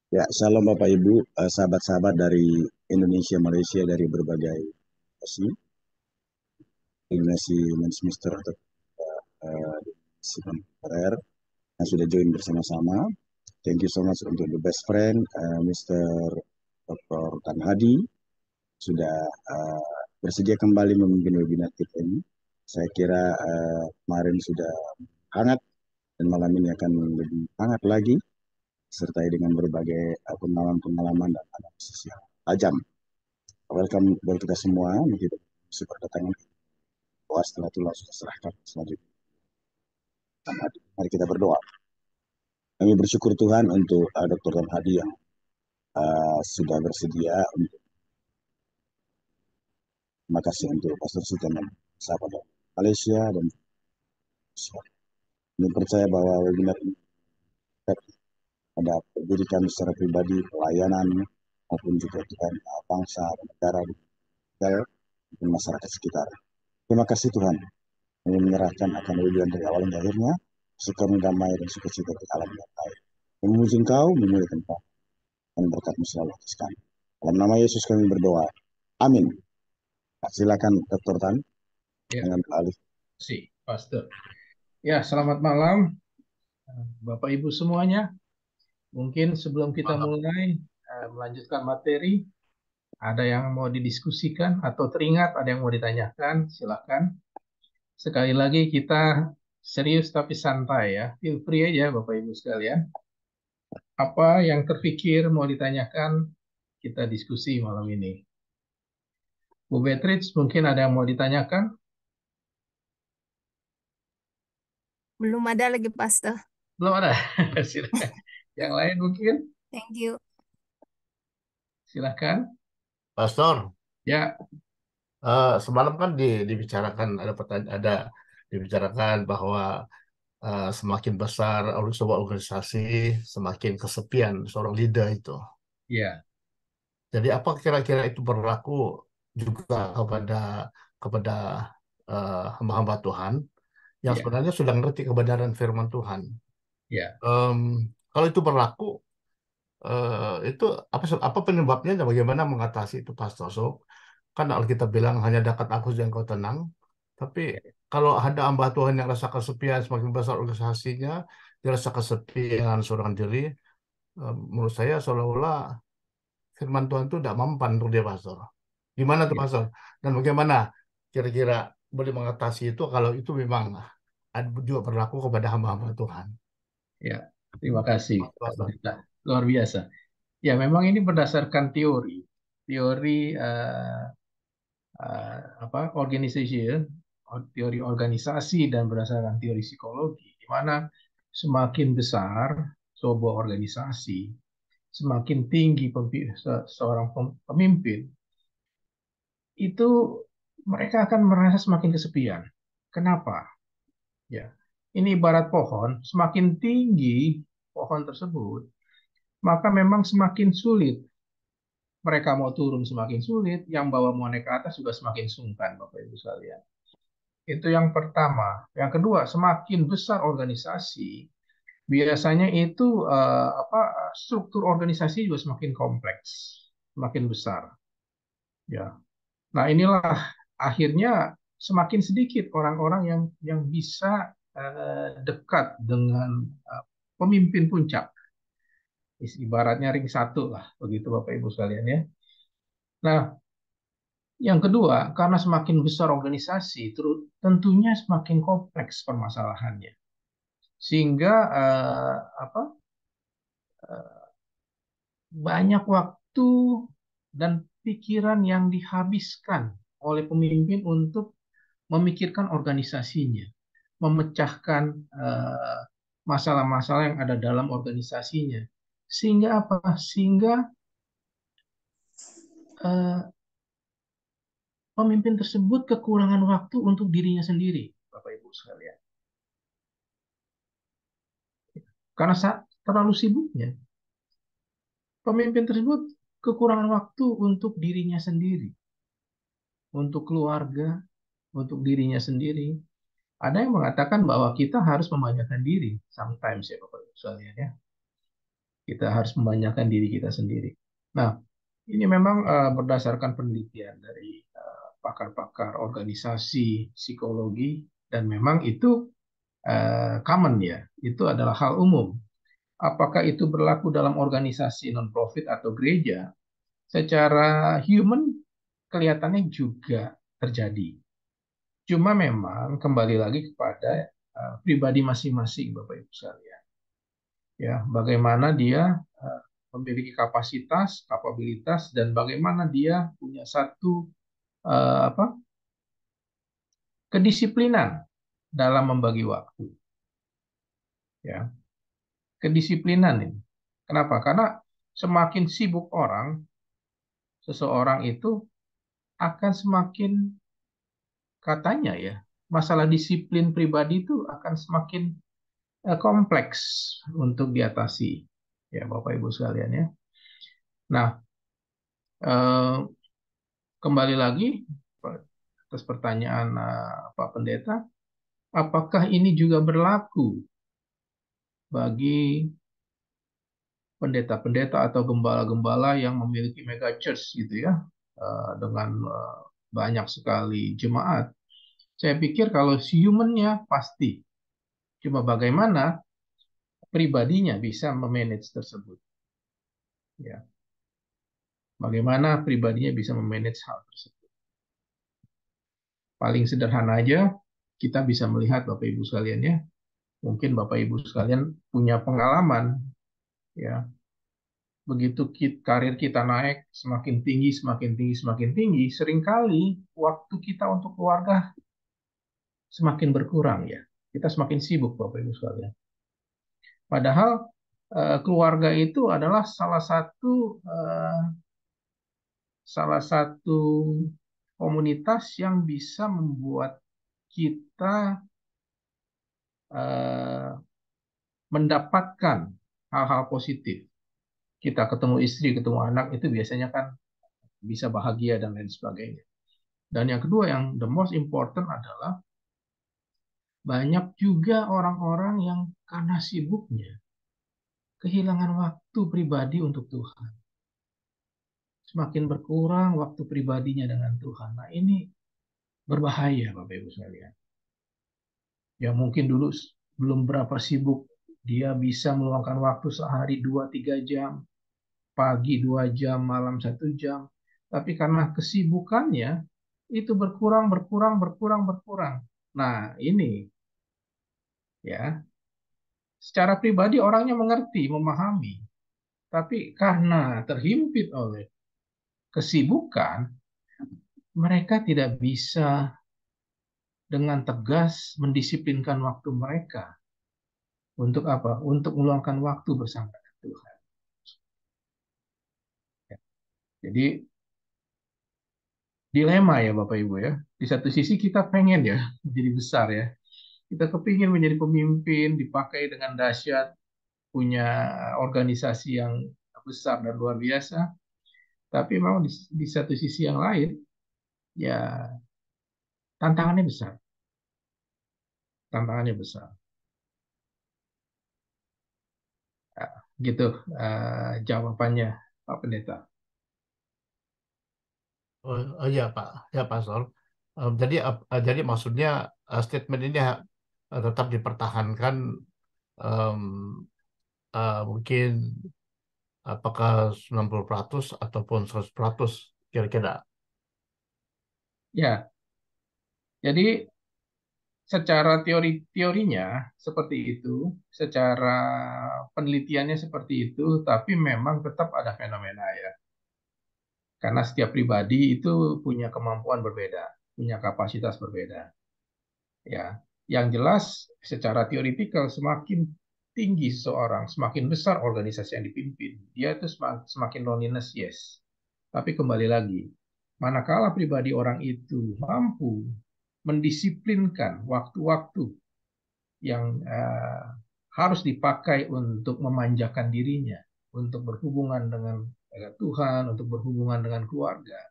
Ya, shalom Bapak Ibu, sahabat-sahabat dari Indonesia, Malaysia, dari berbagai nasi, Indonesia Men's Mister atau si Kontemporer yang sudah join bersama-sama. Thank you so much untuk the best friend, Mr. Dr. Tan Hadi, sudah bersedia kembali memimpin webinar kita ini. Saya kira kemarin sudah hangat dan malam ini akan lebih hangat lagi, sertai dengan berbagai pengalaman-pengalaman dan analisis yang tajam. Welcome buat kita semua. Kita berdatangan doa setelah itu langsung serahkan selanjutnya. Mari kita berdoa. Kami bersyukur Tuhan untuk Dr. Ram Hadi yang sudah bersedia. Terima kasih untuk Pastor Sita dan sahabat Malaysia dan Malaysia. Kami percaya bahwa webinar ini ada dirikan secara pribadi, pelayanan, maupun juga Tuhan bangsa, negara, dan masyarakat sekitar. Terima kasih Tuhan. Kami menyerahkan akan webinar dari awal hingga akhirnya, syukur damai dan sukacita di alam yang baik. Memuji Engkau, memuliakan Engkau, dan berkat-Mu selalu atas kami. Dalam nama Yesus kami berdoa. Amin. Silakan Dr. Tan Ya, dengan alih. sih, Pastor. Ya, selamat malam, Bapak Ibu semuanya. Mungkin sebelum kita mulai melanjutkan materi, ada yang mau didiskusikan atau teringat, ada yang mau ditanyakan, silakan. Sekali lagi kita serius tapi santai ya. Feel free aja Bapak Ibu sekalian. Apa yang terpikir mau ditanyakan, kita diskusi malam ini. Bu Beatrice, mungkin ada yang mau ditanyakan? Belum ada lagi, Pastor. Belum ada. Silakan. Yang lain mungkin? Thank you. Silakan. Pastor, Ya, semalam kan dibicarakan ada dibicarakan bahwa semakin besar sebuah organisasi, semakin kesepian seorang leader itu. ya, Jadi apa kira-kira itu berlaku juga kepada hamba-hamba Tuhan yang ya, sebenarnya sudah ngerti kebenaran firman Tuhan. ya. Em, Kalau itu berlaku, itu apa penyebabnya dan bagaimana mengatasi itu, Pastor? So, kan Alkitab bilang hanya dekat aku yang kau tenang. Tapi kalau ada hamba Tuhan yang rasa kesepian, semakin besar organisasinya, dia rasa kesepian seorang diri, menurut saya seolah-olah firman Tuhan itu tidak mempan untuk dia, Pastor. Gimana tuh, Ya. Pastor? Dan bagaimana kira-kira boleh mengatasi itu kalau itu memang ada juga berlaku kepada hamba-hamba Tuhan? Ya, terima kasih, Pak Pastor. Pendeta. Luar biasa. Ya, memang ini berdasarkan teori, teori apa organization, teori organisasi dan berdasarkan teori psikologi, di mana semakin besar sebuah organisasi, semakin tinggi seorang pemimpin, itu mereka akan merasa semakin kesepian. Kenapa? Ya, ini ibarat pohon, semakin tinggi pohon tersebut, maka memang semakin sulit. Mereka mau turun semakin sulit, yang bawa mau naik ke atas juga semakin sungkan, Bapak Ibu sekalian. Itu yang pertama. Yang kedua, semakin besar organisasi, biasanya itu struktur organisasi juga semakin kompleks, semakin besar. Ya. Nah, inilah akhirnya semakin sedikit orang-orang yang bisa dekat dengan pemimpin puncak. Ibaratnya ring satu lah, begitu Bapak Ibu sekalian ya. Nah, yang kedua, karena semakin besar organisasi, tentunya semakin kompleks permasalahannya, sehingga apa, banyak waktu dan pikiran yang dihabiskan oleh pemimpin untuk memikirkan organisasinya, memecahkan masalah-masalah yang ada dalam organisasinya, sehingga apa? Sehingga eh, pemimpin tersebut kekurangan waktu untuk dirinya sendiri, Bapak Ibu sekalian. Karena terlalu sibuknya, pemimpin tersebut kekurangan waktu untuk dirinya sendiri, untuk keluarga, untuk dirinya sendiri. Ada yang mengatakan bahwa kita harus memanjakan diri sometimes ya Bapak Ibu sekalian ya. Kita harus membanyakan diri kita sendiri. Nah, ini memang berdasarkan penelitian dari pakar-pakar organisasi psikologi, dan memang itu common ya, itu adalah hal umum. Apakah itu berlaku dalam organisasi non-profit atau gereja? Secara human kelihatannya juga terjadi. Cuma memang kembali lagi kepada pribadi masing-masing, Bapak Ibu sekalian. Ya, bagaimana dia memiliki kapasitas, kapabilitas, dan bagaimana dia punya satu kedisiplinan dalam membagi waktu. Ya, kedisiplinan ini. Kenapa? Karena semakin sibuk seseorang itu akan semakin, katanya ya, masalah disiplin pribadi itu akan semakin kompleks untuk diatasi, ya Bapak Ibu sekalian ya. Nah, kembali lagi atas pertanyaan Pak Pendeta, apakah ini juga berlaku bagi pendeta-pendeta atau gembala-gembala yang memiliki mega church gitu ya, dengan banyak sekali jemaat? Saya pikir kalau human-nya pasti, cuma bagaimana pribadinya bisa memanage tersebut. Ya, bagaimana pribadinya bisa memanage hal tersebut. Paling sederhana aja, kita bisa melihat Bapak Ibu sekalian ya, mungkin Bapak Ibu sekalian punya pengalaman ya, begitu karir kita naik semakin tinggi, semakin tinggi, semakin tinggi, seringkali waktu kita untuk keluarga semakin berkurang ya. Kita semakin sibuk Bapak Ibu sekalian. Padahal keluarga itu adalah salah satu komunitas yang bisa membuat kita mendapatkan hal-hal positif. Kita ketemu istri, ketemu anak, itu biasanya kan bisa bahagia dan lain sebagainya. Dan yang kedua, yang the most important adalah banyak juga orang-orang yang karena sibuknya kehilangan waktu pribadi untuk Tuhan. Semakin berkurang waktu pribadinya dengan Tuhan. Nah, ini berbahaya Bapak Ibu sekalian. Ya mungkin dulu belum berapa sibuk, dia bisa meluangkan waktu sehari 2-3 jam, pagi 2 jam, malam 1 jam. Tapi karena kesibukannya itu berkurang. Nah, ini ya, secara pribadi orangnya mengerti, memahami. Tapi karena terhimpit oleh kesibukan, mereka tidak bisa dengan tegas mendisiplinkan waktu mereka. Untuk apa? Untuk meluangkan waktu bersama Tuhan. Jadi dilema ya Bapak Ibu ya. Di satu sisi kita pengen ya menjadi besar ya. Kita kepingin menjadi pemimpin, dipakai dengan dahsyat, punya organisasi yang besar dan luar biasa. Tapi memang di satu sisi yang lain, ya tantangannya besar. Tantangannya besar. Ya, gitu jawabannya Pak Pendeta. Oh iya Pak, ya Pastor. Jadi maksudnya statement ini tetap dipertahankan, em, mungkin apakah 90% ataupun 100% kira-kira. Ya, jadi secara teorinya seperti itu, secara penelitiannya seperti itu, tapi memang tetap ada fenomena ya. Karena setiap pribadi itu punya kemampuan berbeda, punya kapasitas berbeda. Ya, yang jelas secara teoritikal semakin tinggi seseorang, semakin besar organisasi yang dipimpin, dia itu semakin loneliness, yes. Tapi kembali lagi, manakala pribadi orang itu mampu mendisiplinkan waktu-waktu yang harus dipakai untuk memanjakan dirinya, untuk berhubungan dengan Tuhan, untuk berhubungan dengan keluarga,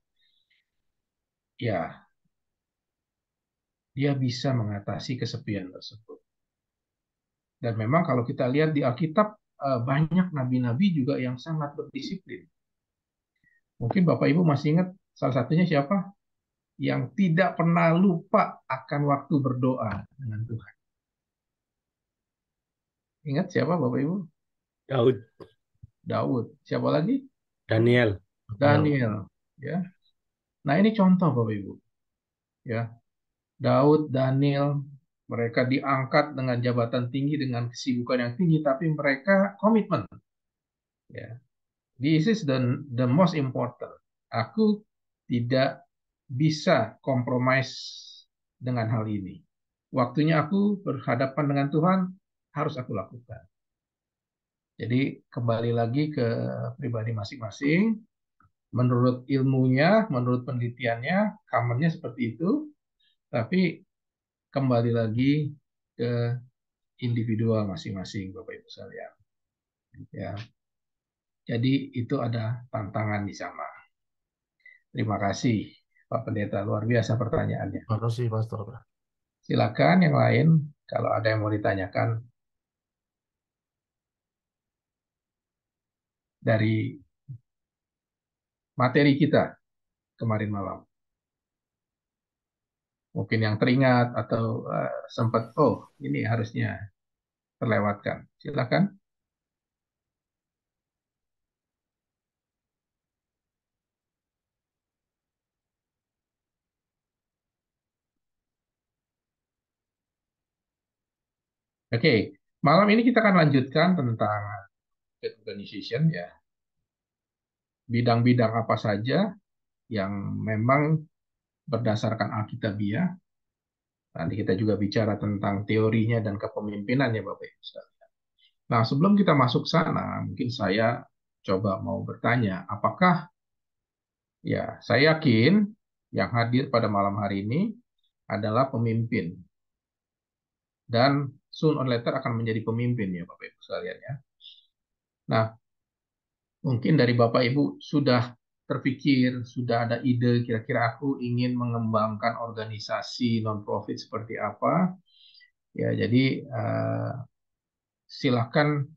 ya dia bisa mengatasi kesepian tersebut. Dan memang kalau kita lihat di Alkitab, banyak nabi-nabi juga yang sangat berdisiplin. Mungkin Bapak Ibu masih ingat salah satunya siapa? Yang tidak pernah lupa akan waktu berdoa dengan Tuhan. Ingat siapa Bapak Ibu? Daud, Daud. Siapa lagi? Daniel. Daniel. Ya. Nah ini contoh Bapak Ibu. Ya, Daud, Daniel, mereka diangkat dengan jabatan tinggi, dengan kesibukan yang tinggi, tapi mereka komitmen. Ya, this is the most important. Aku tidak bisa compromise dengan hal ini. Waktunya aku berhadapan dengan Tuhan, harus aku lakukan. Jadi kembali lagi ke pribadi masing-masing. Menurut ilmunya, menurut penelitiannya, common-nya seperti itu. Tapi kembali lagi ke individual masing-masing, Bapak Ibu sekalian. Ya, jadi itu ada tantangan di sana. Terima kasih, Pak Pendeta. Luar biasa pertanyaannya. Terima kasih, Pastor. Silakan yang lain, kalau ada yang mau ditanyakan dari materi kita kemarin malam. Mungkin yang teringat atau sempat, oh ini harusnya terlewatkan. Silakan. Oke, malam ini kita akan lanjutkan tentang organization ya. Bidang-bidang apa saja yang memang berdasarkan Alkitabiah. Nanti kita juga bicara tentang teorinya dan kepemimpinan ya Bapak Ibu sekalian. Nah, sebelum kita masuk sana, mungkin saya coba mau bertanya, apakah ya saya yakin yang hadir pada malam hari ini adalah pemimpin dan soon or later akan menjadi pemimpin ya Bapak Ibu sekalian ya. Nah, mungkin dari Bapak Ibu sudah terpikir, sudah ada ide kira-kira aku ingin mengembangkan organisasi non-profit seperti apa. Ya, jadi silakan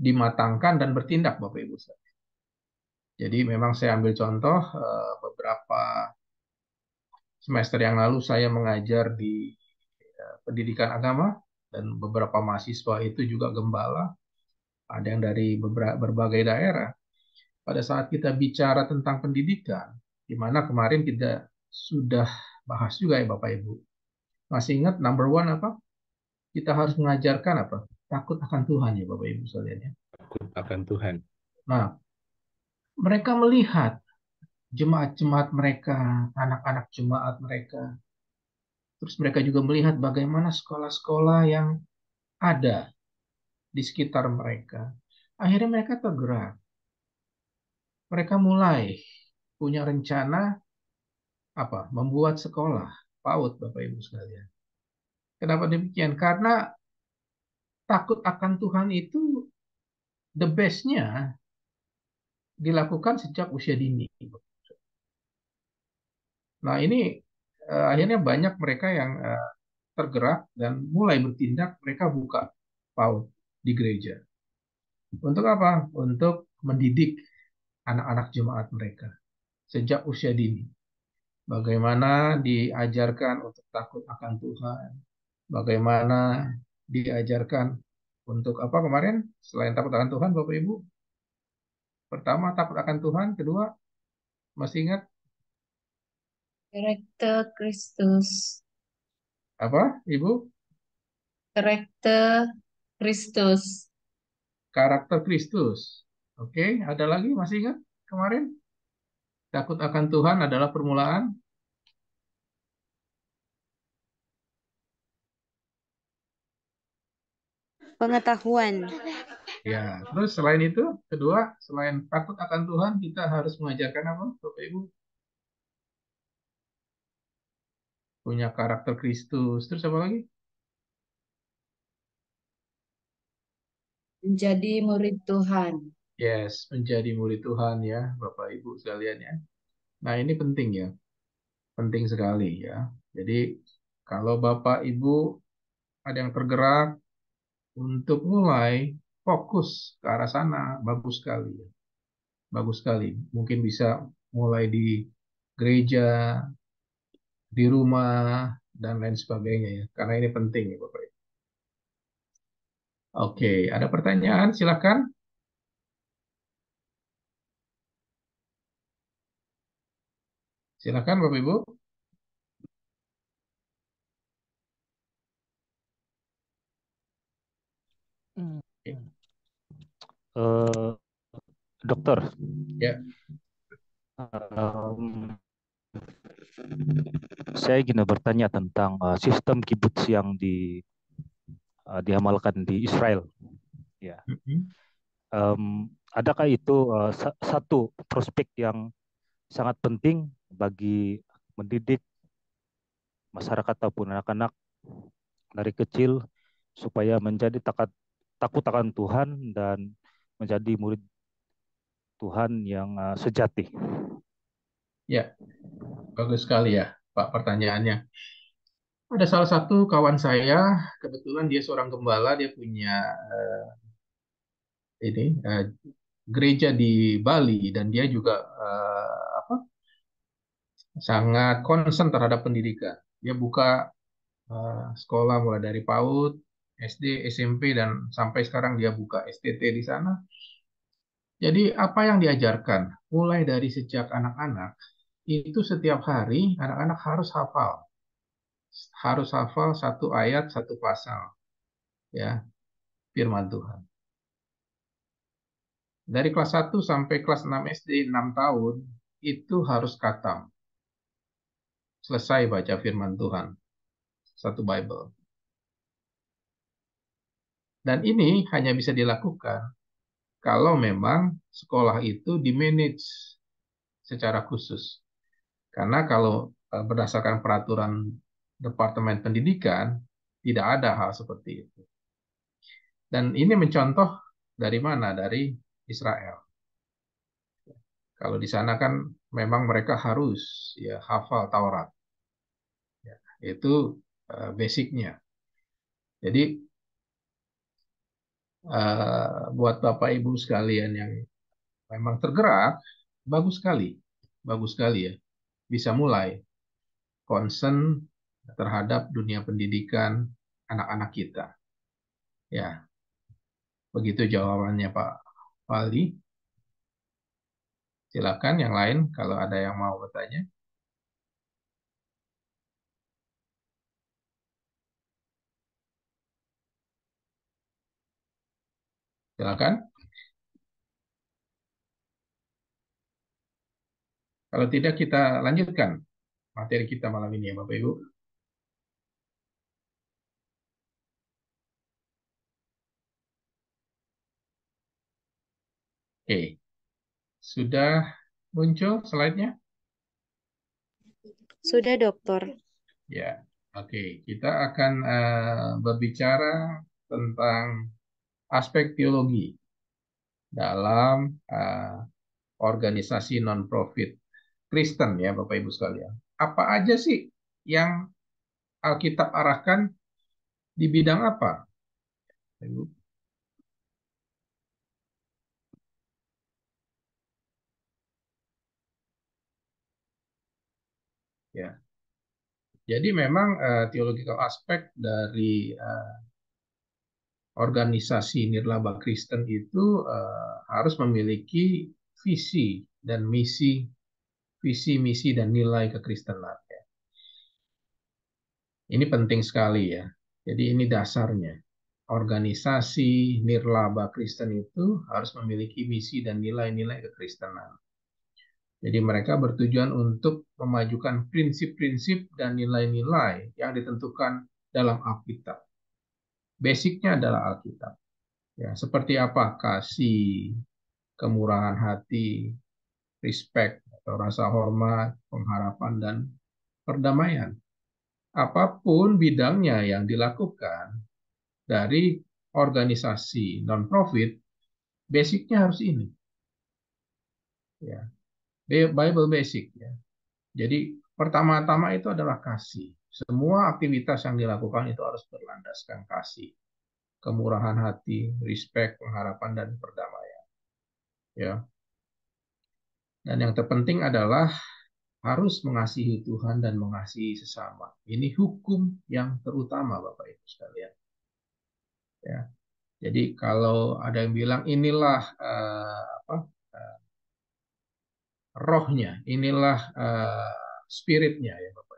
dimatangkan dan bertindak Bapak Ibu. Jadi memang saya ambil contoh beberapa semester yang lalu saya mengajar di pendidikan agama dan beberapa mahasiswa itu juga gembala, ada yang dari berbagai daerah. Pada saat kita bicara tentang pendidikan, di mana kemarin kita sudah bahas juga ya Bapak Ibu. Masih ingat number one apa? Kita harus mengajarkan apa? Takut akan Tuhan ya Bapak Ibu sekalian ya. Takut akan Tuhan. Nah, mereka melihat jemaat-jemaat mereka, anak-anak jemaat mereka. Terus mereka juga melihat bagaimana sekolah-sekolah yang ada di sekitar mereka. Akhirnya mereka tergerak. Mereka mulai punya rencana membuat sekolah PAUD Bapak Ibu sekalian. Kenapa demikian? Karena takut akan Tuhan itu the best-nya dilakukan sejak usia dini. Nah ini akhirnya banyak mereka yang tergerak dan mulai bertindak, mereka buka PAUD di gereja. Untuk apa? Untuk mendidik anak-anak jemaat mereka sejak usia dini. Bagaimana diajarkan untuk takut akan Tuhan. Bagaimana diajarkan untuk apa kemarin? Selain takut akan Tuhan, Bapak Ibu. Pertama, takut akan Tuhan. Kedua, masih ingat Karakter Kristus. apa, Ibu? Karakter Kristus. Karakter Kristus. Oke, ada lagi masih ingat kemarin? Takut akan Tuhan adalah permulaan. Pengetahuan. Ya, terus selain itu, kedua, selain takut akan Tuhan, kita harus mengajarkan apa, Bapak Ibu? Punya karakter Kristus. Terus apa lagi? Menjadi murid Tuhan. Yes, menjadi murid Tuhan ya, Bapak Ibu sekalian ya. Nah, ini penting ya. Penting sekali ya. Jadi, kalau Bapak Ibu ada yang tergerak, untuk mulai fokus ke arah sana, bagus sekali. Bagus sekali. Mungkin bisa mulai di gereja, di rumah, dan lain sebagainya ya. Karena ini penting ya Bapak Ibu. Oke, ada pertanyaan? Silakan. Silakan Bapak Ibu. Oke. Dokter, Ya, em, saya ingin bertanya tentang sistem kibbutz yang diamalkan di Israel. Ya, mhm. adakah itu satu prospek yang sangat penting bagi mendidik masyarakat ataupun anak-anak dari kecil supaya menjadi takut akan Tuhan dan menjadi murid Tuhan yang sejati? Ya, bagus sekali ya Pak pertanyaannya. Ada salah satu kawan saya, kebetulan dia seorang gembala, dia punya ini gereja di Bali dan dia juga apa, sangat concern terhadap pendidikan. Dia buka sekolah mulai dari PAUD, SD, SMP dan sampai sekarang dia buka STT di sana. Jadi apa yang diajarkan mulai dari sejak anak-anak itu setiap hari anak-anak harus hafal satu ayat satu pasal ya firman Tuhan. Dari kelas 1 sampai kelas 6 SD 6 tahun itu harus khatam. Selesai baca firman Tuhan, satu Bible. Dan ini hanya bisa dilakukan kalau memang sekolah itu di-manage secara khusus. Karena kalau berdasarkan peraturan Departemen Pendidikan, tidak ada hal seperti itu. Dan ini mencontoh dari mana? Dari Israel. Kalau di sana kan memang mereka harus ya hafal Taurat. Ya, itu basicnya. Jadi buat Bapak Ibu sekalian yang memang tergerak, bagus sekali ya, bisa mulai concern terhadap dunia pendidikan anak-anak kita. Ya, begitu jawabannya Pak Fali. Silakan yang lain kalau ada yang mau bertanya. Silakan. Kalau tidak kita lanjutkan materi kita malam ini ya Bapak Ibu. Oke, sudah muncul slide-nya? Sudah, Dokter. Ya, oke. Kita akan berbicara tentang aspek teologi dalam organisasi non-profit Kristen ya Bapak Ibu sekalian. Apa aja sih yang Alkitab arahkan di bidang apa? Ibu? Ya. Jadi memang theological aspek dari organisasi nirlaba Kristen itu harus memiliki visi dan misi, visi, misi dan nilai kekristenan. Ya. Ini penting sekali ya. Jadi ini dasarnya. Organisasi nirlaba Kristen itu harus memiliki misi dan nilai-nilai kekristenan. Jadi mereka bertujuan untuk memajukan prinsip-prinsip dan nilai-nilai yang ditentukan dalam Alkitab. Basicnya adalah Alkitab. Ya, seperti apa kasih, kemurahan hati, respect atau rasa hormat, pengharapan dan perdamaian. Apapun bidangnya yang dilakukan dari organisasi non-profit, basicnya harus ini. Ya, Bible basic ya. Jadi pertama-tama itu adalah kasih. Semua aktivitas yang dilakukan itu harus berlandaskan kasih. kemurahan hati, respect, pengharapan, dan perdamaian. Ya. Dan yang terpenting adalah harus mengasihi Tuhan dan mengasihi sesama. Ini hukum yang terutama, Bapak Ibu sekalian. Ya. Jadi kalau ada yang bilang inilah rohnya, inilah spiritnya ya Bapak.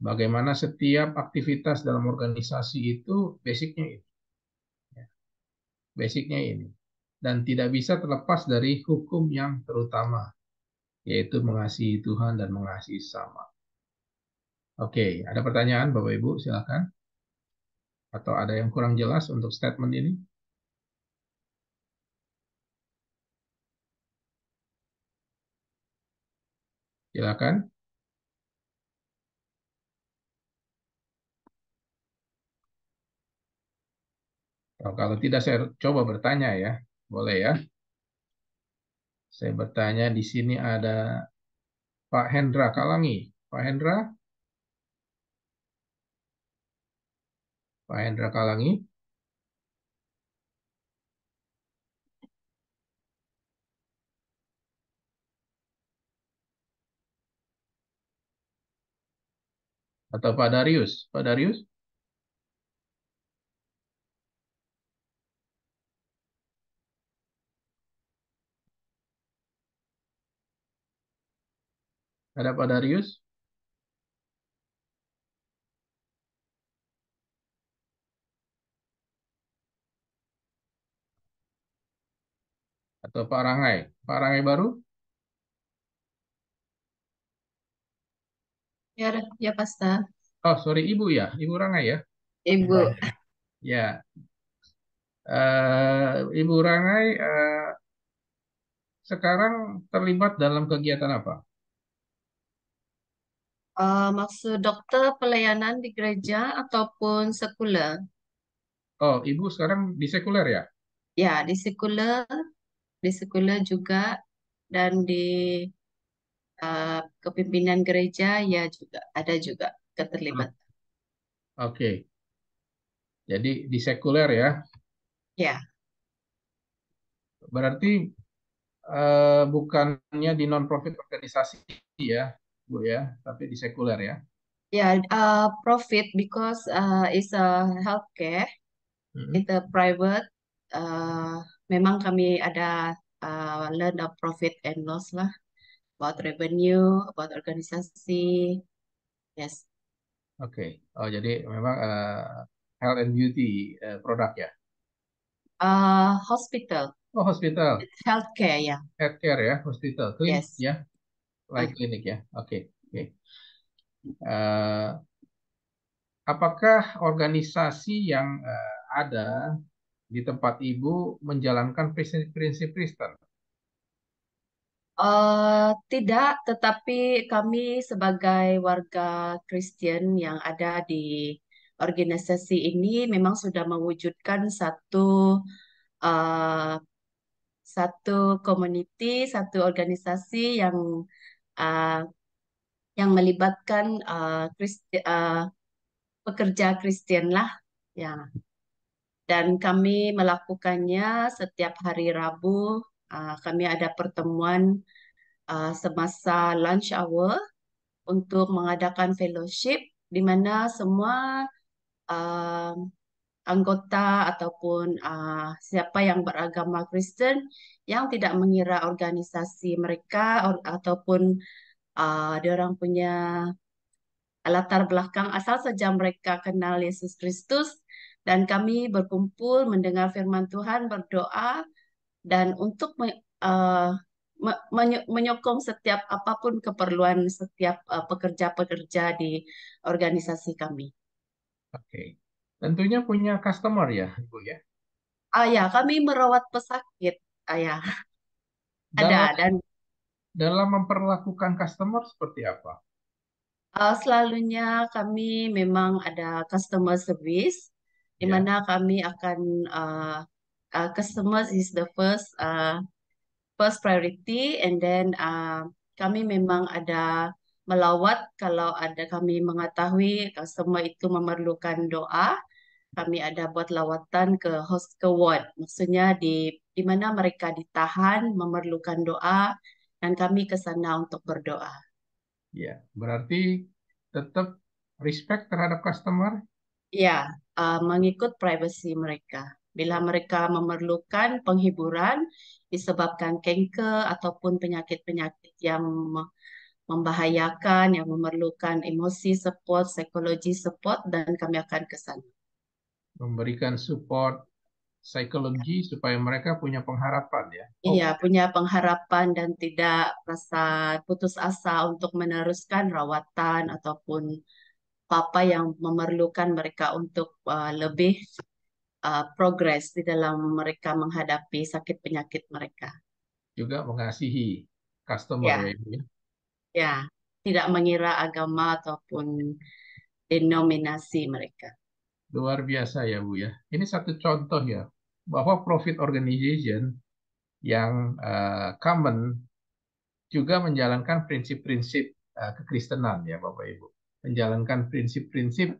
Bagaimana setiap aktivitas dalam organisasi itu basicnya ini. Ya. Basicnya ini. Dan tidak bisa terlepas dari hukum yang terutama, yaitu mengasihi Tuhan dan mengasihi sesama. Oke, ada pertanyaan Bapak Ibu, silakan. Atau ada yang kurang jelas untuk statement ini? Silakan. Kalau tidak saya coba bertanya ya. Boleh ya. Saya bertanya di sini ada Pak Hendra Kalangi. Pak Hendra? Pak Hendra Kalangi? Atau Pak Darius? Pak Darius? Ada Pak Darius? Atau Pak Rangai? Pak Rangai baru? Ya, ya Pastor. Oh, sorry, Ibu ya? Ibu Rangai ya? Ibu. Ya. Ibu Rangai sekarang terlibat dalam kegiatan apa? Maksud dokter pelayanan di gereja ataupun sekuler? Oh, Ibu sekarang di sekuler ya? Ya, di sekuler juga, dan di kepimpinan gereja ya juga ada juga keterlibatan. Oke. Jadi di sekuler ya? Ya, Berarti bukannya di non-profit organisasi ya, Bu ya, tapi di sekuler ya? ya, profit because it's a healthcare, Hmm. it's a private. Memang kami ada learn of profit and loss lah, about revenue, about organisasi. Yes. Oke. Oh, jadi memang health and beauty produk ya? Hospital, Oh, hospital, it's healthcare ya. healthcare ya, hospital, klinik Yes. ya, like Okay. klinik ya. Oke. Oke. Eh, apakah organisasi yang ada di tempat Ibu menjalankan prinsip-prinsip Kristen? Tidak, tetapi kami sebagai warga Kristen yang ada di organisasi ini memang sudah mewujudkan uh, satu community, satu organisasi uh, yang melibatkan pekerja Kristen lah, ya. Dan kami melakukannya setiap hari Rabu. Kami ada pertemuan semasa lunch hour untuk mengadakan fellowship di mana semua uh, anggota ataupun siapa yang beragama Kristen yang tidak mengira organisasi mereka ataupun dia orang punya latar belakang, asal saja mereka kenal Yesus Kristus, dan kami berkumpul mendengar firman Tuhan, berdoa, dan untuk menyokong setiap apapun keperluan setiap pekerja-pekerja di organisasi kami. Oke. Tentunya punya customer ya, Ibu ya. Ya, kami merawat pesakit, ya, ada. Dalam Dan dalam memperlakukan customer seperti apa? selalunya kami memang ada customer service, di Ya. mana kami akan customer is the first priority, and then kami memang ada melawat kalau ada kami mengetahui customer itu memerlukan doa, kami ada buat lawatan ke ward, maksudnya di mana mereka ditahan, memerlukan doa, dan kami ke sana untuk berdoa. Ya, berarti tetap respect terhadap customer. Ya, mengikut privasi mereka. Bila mereka memerlukan penghiburan disebabkan kanker ataupun penyakit-penyakit yang membahayakan, yang memerlukan emosi support, psikologi support, dan kami akan ke sana. Memberikan support psikologi supaya mereka punya pengharapan ya. Iya, punya pengharapan dan tidak rasa putus asa untuk meneruskan rawatan ataupun apa yang memerlukan mereka untuk lebih progres di dalam mereka menghadapi sakit penyakit mereka. Juga mengasihi customer Ya, ya Ibu ya. ya, tidak mengira agama ataupun denominasi mereka. Luar biasa ya Bu ya. Ini satu contoh ya bahwa profit organization yang common juga menjalankan prinsip-prinsip kekristenan ya Bapak Ibu. Menjalankan prinsip-prinsip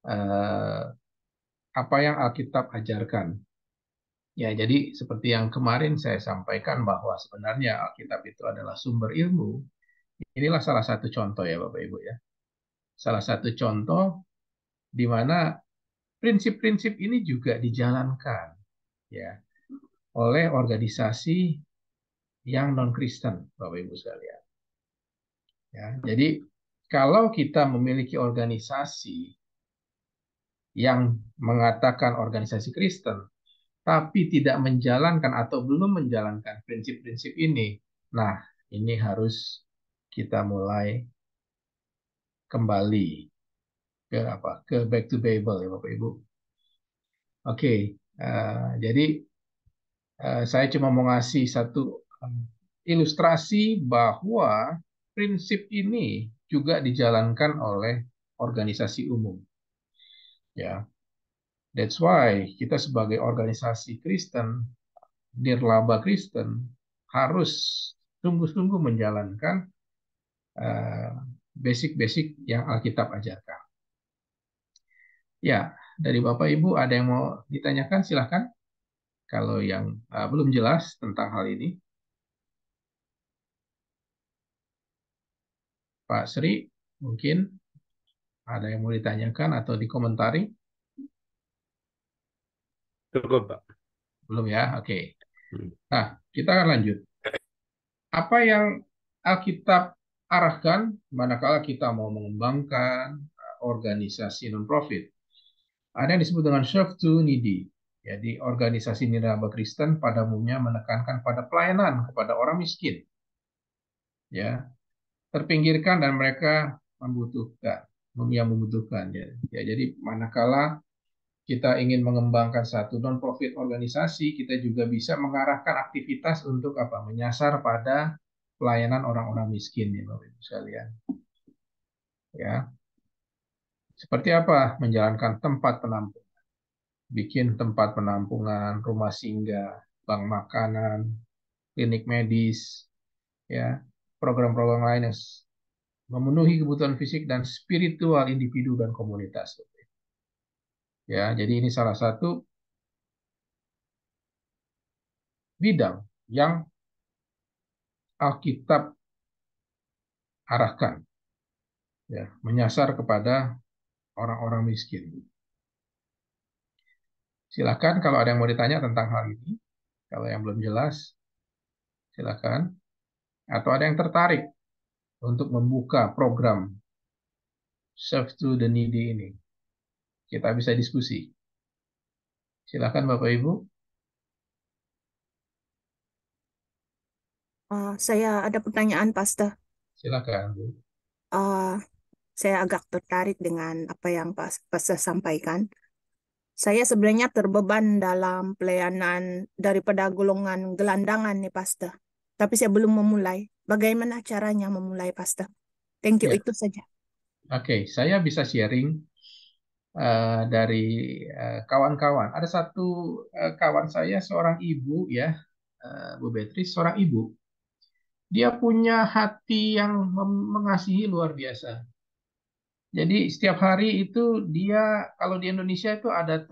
eh, apa yang Alkitab ajarkan. Ya, jadi seperti yang kemarin saya sampaikan bahwa sebenarnya Alkitab itu adalah sumber ilmu. Inilah salah satu contoh ya Bapak Ibu ya. Salah satu contoh di mana prinsip-prinsip ini juga dijalankan ya oleh organisasi yang non-Kristen Bapak Ibu sekalian. Ya, jadi kalau kita memiliki organisasi yang mengatakan organisasi Kristen tapi tidak menjalankan atau belum menjalankan prinsip-prinsip ini, nah ini harus kita mulai kembali ke apa? Ke back to Bible ya Bapak Ibu. Oke, jadi saya cuma mau ngasih satu ilustrasi bahwa prinsip ini juga dijalankan oleh organisasi umum. Ya, that's why kita sebagai organisasi Kristen, nirlaba Kristen, harus sungguh-sungguh menjalankan basic-basic yang Alkitab ajarkan. Ya, dari Bapak Ibu ada yang mau ditanyakan silahkan. Kalau yang belum jelas tentang hal ini, Pak Sri mungkin ada yang mau ditanyakan atau dikomentari? Cukup, Pak. Belum ya? Oke. Hmm. Nah, kita akan lanjut. Apa yang Alkitab arahkan manakala kita mau mengembangkan organisasi non-profit? Ada yang disebut dengan serve to needy. Jadi organisasi nirlaba Kristen pada umumnya menekankan pada pelayanan kepada orang miskin. Ya, terpinggirkan dan mereka membutuhkan, yang membutuhkan ya. Ya, jadi manakala kita ingin mengembangkan satu non-profit organisasi, kita juga bisa mengarahkan aktivitas untuk apa? Menyasar pada pelayanan orang-orang miskin ya Bapak Ibu sekalian. Ya. Seperti apa? Menjalankan tempat penampungan. Bikin tempat penampungan, rumah singgah, bank makanan, klinik medis, ya, program-program lain yang memenuhi kebutuhan fisik dan spiritual individu dan komunitas. Ya, jadi ini salah satu bidang yang Alkitab arahkan, ya, menyasar kepada orang-orang miskin. Silakan kalau ada yang mau ditanya tentang hal ini, kalau yang belum jelas, silakan. Atau ada yang tertarik untuk membuka program Serve to the Needy ini, kita bisa diskusi. Silakan Bapak Ibu. Saya ada pertanyaan, Pastor. Silakan Bu. Saya agak tertarik dengan apa yang Pastor sampaikan. Saya sebenarnya terbeban dalam pelayanan daripada golongan gelandangan nih, Pastor. Tapi saya belum memulai. Bagaimana caranya memulai, Pastor? Thank you, Ya. itu saja. Oke, saya bisa sharing dari kawan-kawan. Ada satu kawan saya, seorang ibu ya, Bu Beatrice, seorang ibu. Dia punya hati yang mengasihi luar biasa. Jadi setiap hari itu dia, kalau di Indonesia itu ada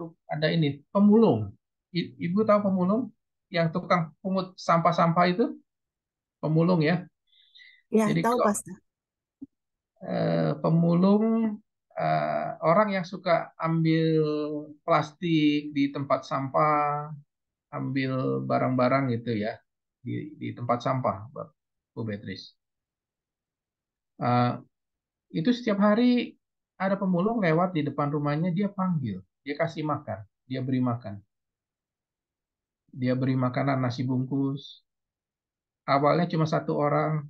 ini pemulung. Ibu tahu pemulung yang tukang pungut sampah-sampah itu, pemulung ya. Ya, Jadi tahu kalau Pastor. pemulung, orang yang suka ambil plastik di tempat sampah, ambil barang-barang gitu ya di tempat sampah, Bu Beatrice. Eh, itu setiap hari ada pemulung lewat di depan rumahnya, dia panggil, dia kasih makan, dia beri makan. Dia beri makanan nasi bungkus. Awalnya cuma satu orang,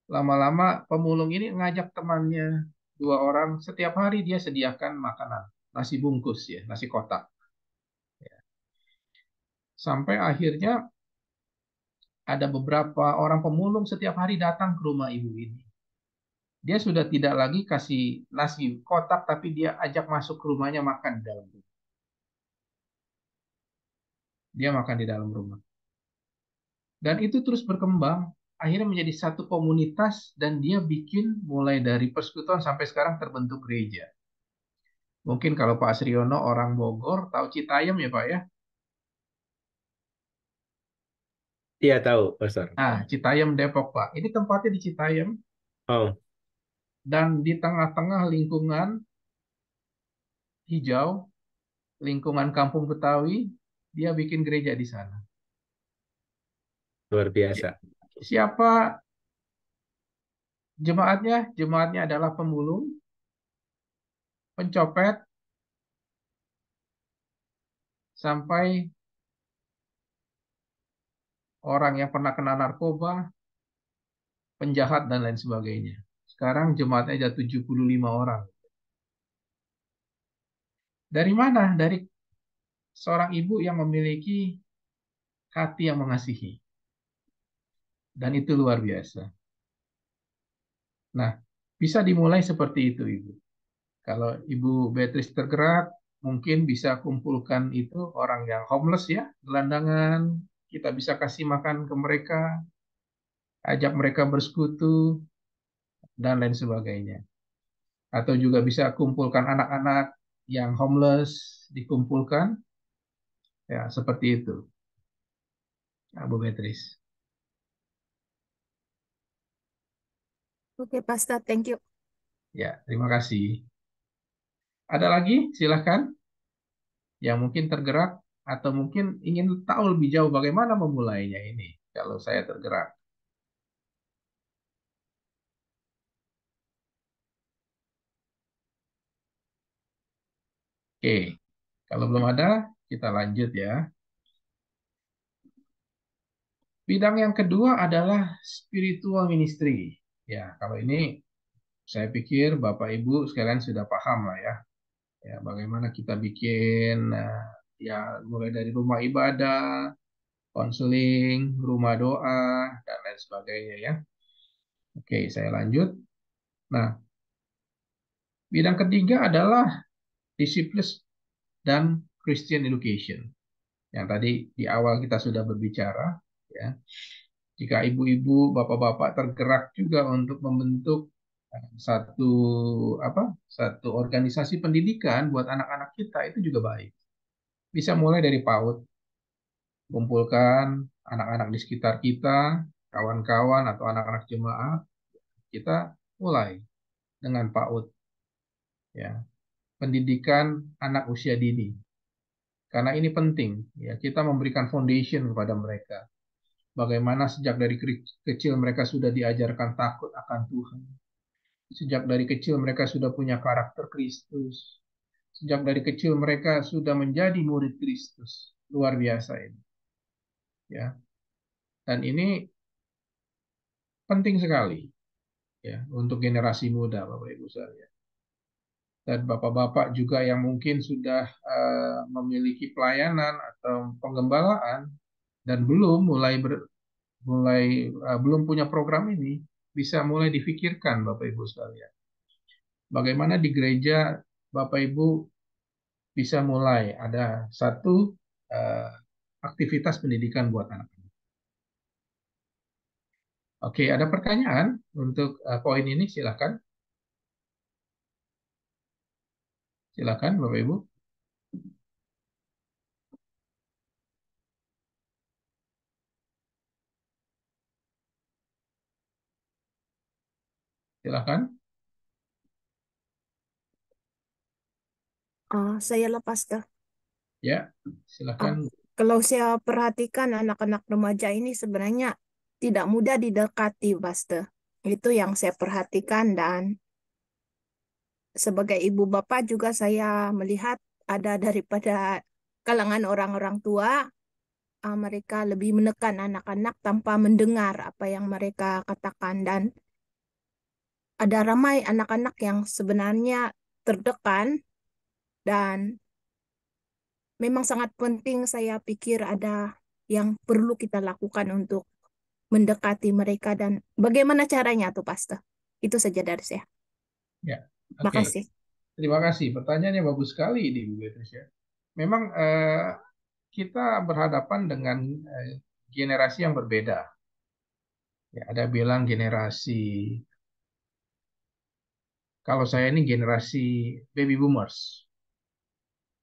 lama-lama pemulung ini ngajak temannya, dua orang, setiap hari dia sediakan makanan, nasi bungkus ya, nasi kotak. Sampai akhirnya ada beberapa orang pemulung setiap hari datang ke rumah ibu ini. Dia sudah tidak lagi kasih nasi kotak, tapi dia ajak masuk ke rumahnya makan di dalam rumah. Dia makan di dalam rumah. Dan itu terus berkembang, akhirnya menjadi satu komunitas dan dia bikin mulai dari persekutuan sampai sekarang terbentuk gereja. Mungkin kalau Pak Sriono orang Bogor, tahu Citayam ya Pak ya? Iya tahu, Pastor. Nah, Citayam Depok Pak. Ini tempatnya di Citayam Oh, dan di tengah-tengah lingkungan hijau, lingkungan Kampung Betawi, dia bikin gereja di sana. luar biasa. Siapa jemaatnya? Jemaatnya adalah pemulung, pencopet, sampai orang yang pernah kena narkoba, penjahat, dan lain sebagainya. Sekarang jemaatnya ada 75 orang. Dari mana? Dari seorang ibu yang memiliki hati yang mengasihi. Dan itu luar biasa. Nah, bisa dimulai seperti itu, Ibu. Kalau Ibu Beatrice tergerak, mungkin bisa kumpulkan itu orang yang homeless ya, gelandangan. Kita bisa kasih makan ke mereka, ajak mereka bersekutu, dan lain sebagainya. Atau juga bisa kumpulkan anak-anak yang homeless, dikumpulkan, ya seperti itu, Bu Beatrice. Oke, Pastor, thank you. Ya, terima kasih. Ada lagi? Silahkan. Yang mungkin tergerak atau mungkin ingin tahu lebih jauh bagaimana memulainya ini. Kalau saya tergerak. Oke, kalau belum ada, kita lanjut ya. Bidang yang kedua adalah spiritual ministry. Ya, kalau ini saya pikir Bapak Ibu sekalian sudah paham lah ya. Ya, bagaimana kita bikin ya mulai dari rumah ibadah, konseling, rumah doa, dan lain sebagainya ya. Oke, saya lanjut. Nah, bidang ketiga adalah disiplin dan Christian education. Yang tadi di awal kita sudah berbicara, ya. Jika ibu-ibu, bapak-bapak tergerak juga untuk membentuk satu satu organisasi pendidikan buat anak-anak kita, itu juga baik. Bisa mulai dari PAUD, kumpulkan anak-anak di sekitar kita, kawan-kawan atau anak-anak jemaat, kita mulai dengan PAUD, ya, pendidikan anak usia dini. Karena ini penting, ya, kita memberikan foundation kepada mereka. Bagaimana sejak dari kecil mereka sudah diajarkan takut akan Tuhan. Sejak dari kecil mereka sudah punya karakter Kristus. Sejak dari kecil mereka sudah menjadi murid Kristus. Luar biasa ini. Ya. Dan ini penting sekali ya untuk generasi muda Bapak Ibu sekalian. Dan bapak-bapak juga yang mungkin sudah memiliki pelayanan atau penggembalaan dan belum punya program ini, bisa mulai difikirkan Bapak Ibu sekalian. Bagaimana di gereja Bapak Ibu bisa mulai ada satu uh, aktivitas pendidikan buat anak-anak. Oke, ada pertanyaan untuk poin ini, silakan. Silakan Bapak Ibu. Silakan. Saya lepas dah. Ya, silakan. Kalau saya perhatikan anak-anak remaja ini sebenarnya tidak mudah didekati, Pastor. Itu yang saya perhatikan dan sebagai ibu bapak juga saya melihat ada daripada kalangan orang-orang tua, mereka lebih menekan anak-anak tanpa mendengar apa yang mereka katakan dan ada ramai anak-anak yang sebenarnya tertekan dan memang sangat penting saya pikir ada yang perlu kita lakukan untuk mendekati mereka dan bagaimana caranya tuh Pastor. Itu saja dari saya. Ya, oke. Makasih. Terima kasih. Pertanyaannya bagus sekali ini, Bu Beatrice ya. Memang kita berhadapan dengan generasi yang berbeda. Ya, ada bilang generasi, kalau saya ini generasi baby boomers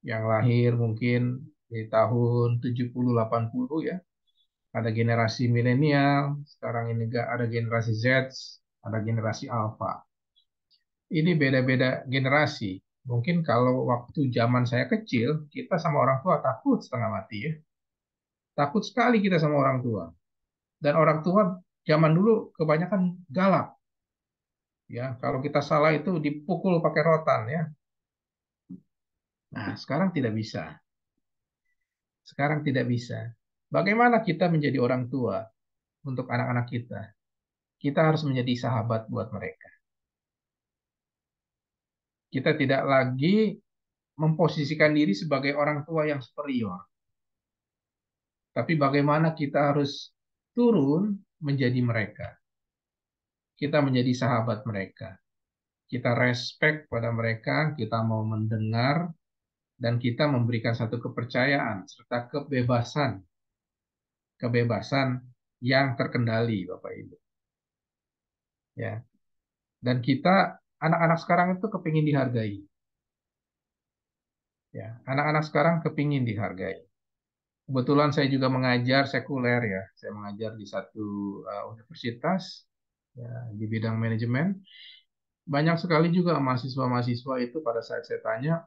yang lahir mungkin di tahun 70-80 ya. Ada generasi milenial, sekarang ini ada generasi Z, ada generasi Alpha. Ini beda-beda generasi. Mungkin kalau waktu zaman saya kecil, kita sama orang tua takut setengah mati ya. Takut sekali kita sama orang tua. Dan orang tua zaman dulu kebanyakan galak. Ya, kalau kita salah itu dipukul pakai rotan ya. Nah, sekarang tidak bisa. Sekarang tidak bisa. Bagaimana kita menjadi orang tua untuk anak-anak kita? Kita harus menjadi sahabat buat mereka. Kita tidak lagi memposisikan diri sebagai orang tua yang superior. Tapi bagaimana kita harus turun menjadi mereka. Kita menjadi sahabat mereka. Kita respect pada mereka, kita mau mendengar, dan kita memberikan satu kepercayaan serta kebebasan. Kebebasan yang terkendali, Bapak Ibu. Ya. Dan kita, anak-anak sekarang itu kepingin dihargai. Ya, anak-anak sekarang kepingin dihargai. Kebetulan saya juga mengajar sekuler ya. Saya mengajar di satu universitas ya, di bidang manajemen. Banyak sekali juga mahasiswa-mahasiswa itu pada saat saya tanya,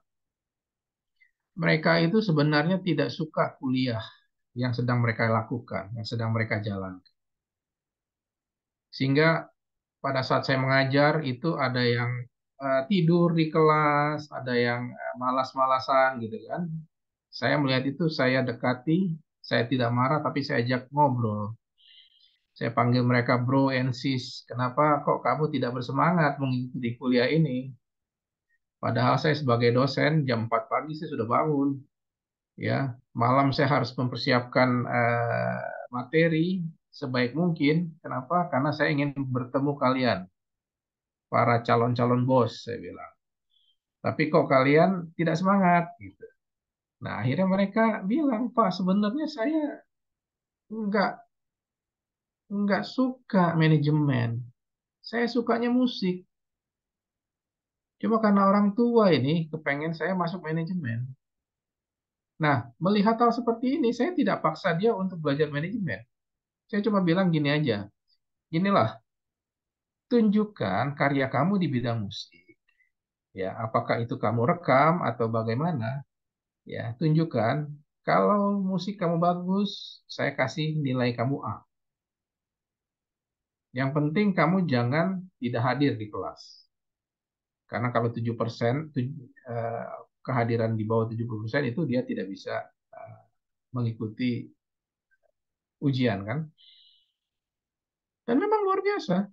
mereka itu sebenarnya tidak suka kuliah yang sedang mereka lakukan, yang sedang mereka jalankan. Sehingga pada saat saya mengajar itu ada yang tidur di kelas, ada yang malas-malasan gitu kan. Saya melihat itu, saya dekati, saya tidak marah, tapi saya ajak ngobrol. Saya panggil mereka bro and sis. Kenapa kok kamu tidak bersemangat mengikuti kuliah ini? Padahal saya sebagai dosen jam 4 pagi saya sudah bangun. Ya, malam saya harus mempersiapkan materi sebaik mungkin. Kenapa? Karena saya ingin bertemu kalian, para calon-calon bos, saya bilang. Tapi kok kalian tidak semangat gitu. Nah, akhirnya mereka bilang, Pak, sebenarnya saya nggak nggak suka manajemen. Saya sukanya musik. Cuma karena orang tua ini kepengen saya masuk manajemen. Nah, melihat hal seperti ini, saya tidak paksa dia untuk belajar manajemen. Saya cuma bilang gini aja, inilah, tunjukkan karya kamu di bidang musik. Ya, apakah itu kamu rekam atau bagaimana? Ya, tunjukkan. Kalau musik kamu bagus, saya kasih nilai kamu A. Yang penting kamu jangan tidak hadir di kelas. Karena kalau 7%, kehadiran di bawah 70% itu dia tidak bisa mengikuti ujian kan. Dan memang luar biasa.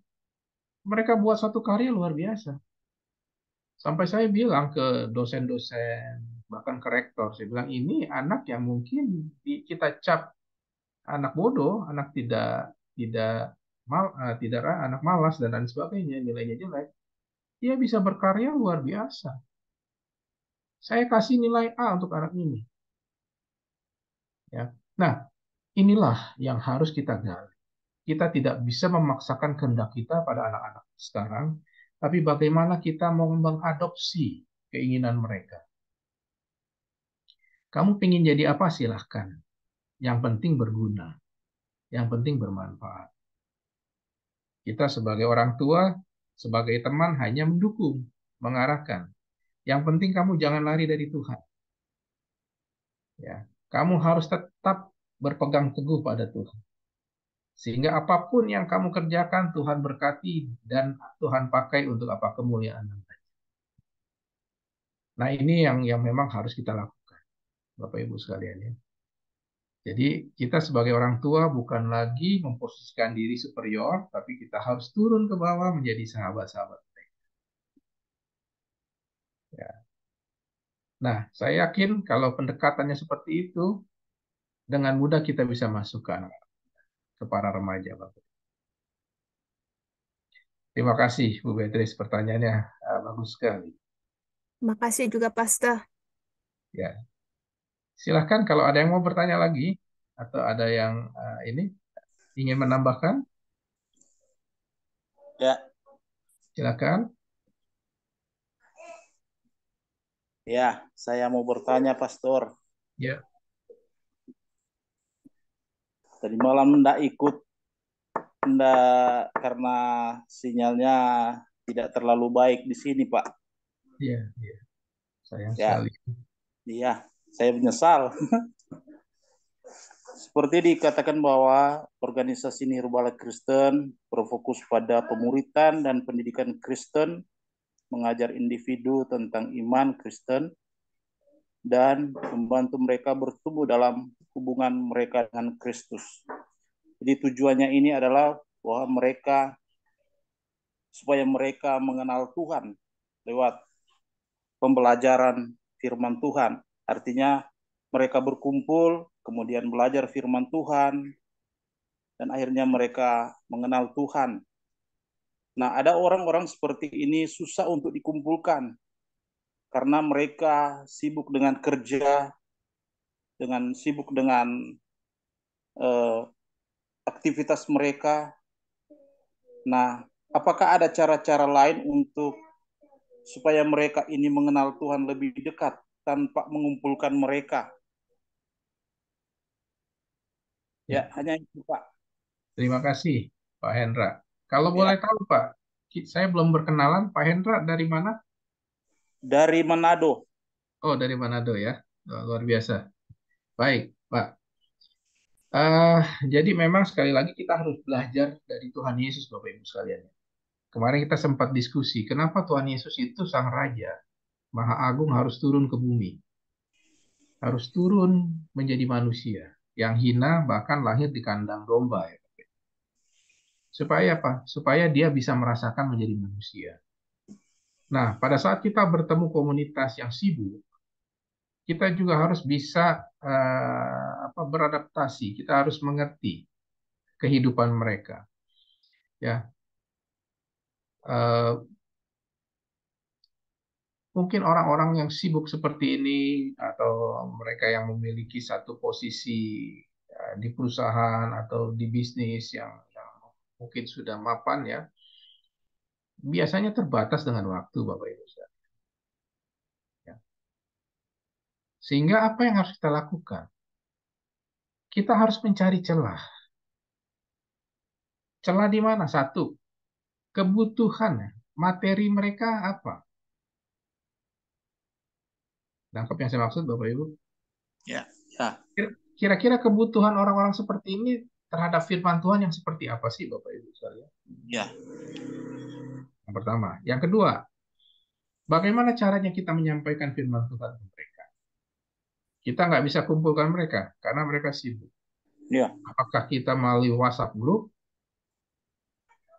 Mereka buat satu karya luar biasa. Sampai saya bilang ke dosen-dosen, bahkan ke rektor, saya bilang ini anak yang mungkin kita cap anak bodoh, anak tidak tidak anak malas dan lain sebagainya, nilainya jelek. Dia bisa berkarya luar biasa. Saya kasih nilai A untuk anak ini. Ya. Nah, inilah yang harus kita gali. Kita tidak bisa memaksakan kehendak kita pada anak-anak sekarang, tapi bagaimana kita mau mengadopsi keinginan mereka. Kamu pengen jadi apa silahkan. Yang penting berguna, yang penting bermanfaat. Kita sebagai orang tua, sebagai teman hanya mendukung, mengarahkan. Yang penting kamu jangan lari dari Tuhan. Ya, kamu harus tetap berpegang teguh pada Tuhan. Sehingga apapun yang kamu kerjakan, Tuhan berkati dan Tuhan pakai untuk apa kemuliaan namanya. Nah, ini yang memang harus kita lakukan, Bapak Ibu sekalian ya. Jadi kita sebagai orang tua bukan lagi memposisikan diri superior, tapi kita harus turun ke bawah menjadi sahabat-sahabat mereka. Ya. Nah, saya yakin kalau pendekatannya seperti itu, dengan mudah kita bisa masukkan ke para remaja, Bapak. Terima kasih, Bu Beatrice. Pertanyaannya bagus sekali. Terima kasih juga, Pastor. Ya, silahkan kalau ada yang mau bertanya lagi atau ada yang ini ingin menambahkan, Ya, silakan. ya, saya mau bertanya, Pastor. Ya, Tadi malam enggak ikut, enggak karena sinyalnya tidak terlalu baik di sini, Pak. ya, ya. Sayang Ya, sekali. iya, saya menyesal. Seperti dikatakan bahwa organisasi Nirbala Kristen berfokus pada pemuritan dan pendidikan Kristen, mengajar individu tentang iman Kristen, dan membantu mereka bertumbuh dalam hubungan mereka dengan Kristus. Jadi tujuannya ini adalah bahwa supaya mereka mengenal Tuhan lewat pembelajaran firman Tuhan. Artinya mereka berkumpul, kemudian belajar firman Tuhan, dan akhirnya mereka mengenal Tuhan. Nah, ada orang-orang seperti ini susah untuk dikumpulkan karena mereka sibuk dengan kerja, sibuk dengan aktivitas mereka. Nah, apakah ada cara-cara lain supaya mereka ini mengenal Tuhan lebih dekat tanpa mengumpulkan mereka? Ya, hanya itu, Pak. Terima kasih, Pak Hendra. Kalau Ya, boleh tahu, Pak, saya belum berkenalan. Pak Hendra dari mana? dari Manado. Oh, dari Manado ya. Oh, luar biasa. Baik, Pak. Jadi memang sekali lagi kita harus belajar dari Tuhan Yesus, Bapak Ibu sekalian. Kemarin kita sempat diskusi, kenapa Tuhan Yesus itu Sang Raja, Maha Agung harus turun ke bumi. Harus turun menjadi manusia yang hina, bahkan lahir di kandang domba. Ya. Supaya apa? Supaya dia bisa merasakan menjadi manusia. Nah, pada saat kita bertemu komunitas yang sibuk, kita juga harus bisa beradaptasi. Kita harus mengerti kehidupan mereka. Ya, eh, mungkin orang-orang yang sibuk seperti ini atau mereka yang memiliki satu posisi di perusahaan atau di bisnis yang mungkin sudah mapan ya, biasanya terbatas dengan waktu, Bapak Ibu. Ya. Sehingga apa yang harus kita lakukan? Kita harus mencari celah. Celah di mana? Satu, kebutuhan materi mereka apa? Nangkep yang saya maksud, Bapak Ibu? Ya, ya. Kira-kira kebutuhan orang-orang seperti ini terhadap firman Tuhan yang seperti apa sih, Bapak Ibu sekalian? Ya. Yang pertama. Yang kedua, bagaimana caranya kita menyampaikan firman Tuhan ke mereka? Kita nggak bisa kumpulkan mereka karena mereka sibuk. Ya. Apakah kita melalui WhatsApp group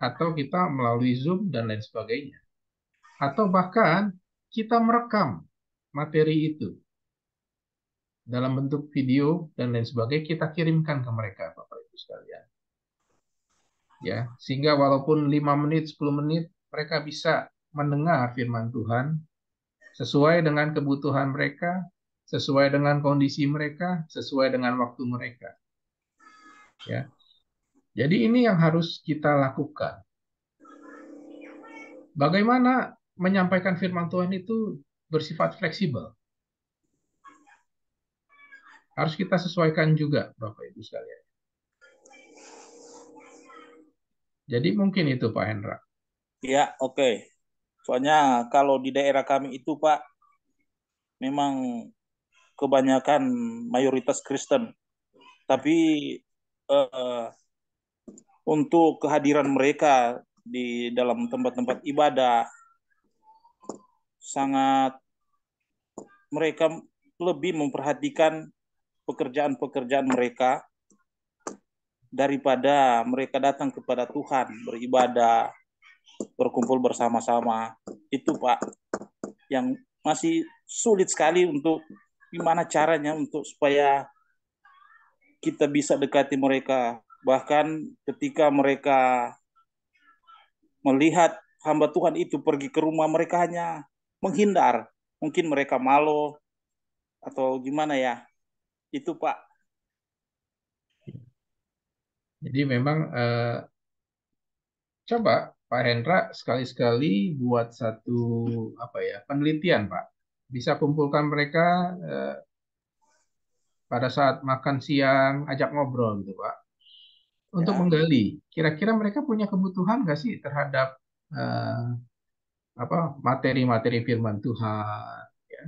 atau kita melalui Zoom dan lain sebagainya? Atau bahkan kita merekam materi itu dalam bentuk video dan lain sebagainya, kita kirimkan ke mereka, Bapak Ibu sekalian. Ya, sehingga walaupun 5 menit, 10 menit, mereka bisa mendengar firman Tuhan sesuai dengan kebutuhan mereka, sesuai dengan kondisi mereka, sesuai dengan waktu mereka. Ya. Jadi ini yang harus kita lakukan. Bagaimana menyampaikan firman Tuhan itu bersifat fleksibel. Harus kita sesuaikan juga, Bapak Ibu sekalian. Jadi mungkin itu Pak Hendra. Ya, oke. Soalnya kalau di daerah kami itu, Pak, memang kebanyakan mayoritas Kristen. Tapi eh, untuk kehadiran mereka di dalam tempat-tempat ibadah, sangat mereka lebih memperhatikan pekerjaan-pekerjaan mereka daripada mereka datang kepada Tuhan, beribadah, berkumpul bersama-sama. Itu Pak, yang masih sulit sekali untuk gimana caranya untuk supaya kita bisa dekati mereka. Bahkan ketika mereka melihat hamba Tuhan itu pergi ke rumah, mereka hanya menghindar. Mungkin mereka malu atau gimana ya. Itu Pak. Jadi memang coba Pak Hendra sekali-sekali buat satu penelitian Pak. Bisa kumpulkan mereka pada saat makan siang, ajak ngobrol gitu Pak. Untuk Ya. menggali, kira-kira mereka punya kebutuhan nggak sih terhadap eh, materi-materi firman Tuhan, ya,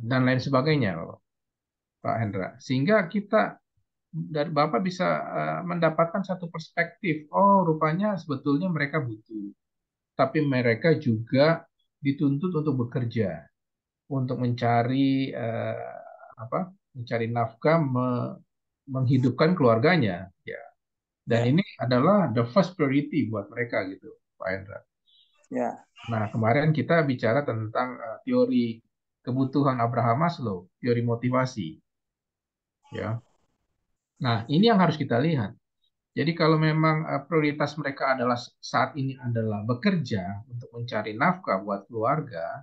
dan lain sebagainya, Pak Hendra. Sehingga kita dari Bapak bisa mendapatkan satu perspektif. Oh, rupanya sebetulnya mereka butuh, tapi mereka juga dituntut untuk bekerja, untuk mencari mencari nafkah, menghidupkan keluarganya, ya. Dan Ya. ini adalah the first priority buat mereka gitu, Pak Hendra. Ya. Nah, kemarin kita bicara tentang teori kebutuhan Abraham Maslow, teori motivasi, ya. Nah, ini yang harus kita lihat. Jadi kalau memang prioritas mereka adalah saat ini adalah bekerja untuk mencari nafkah buat keluarga,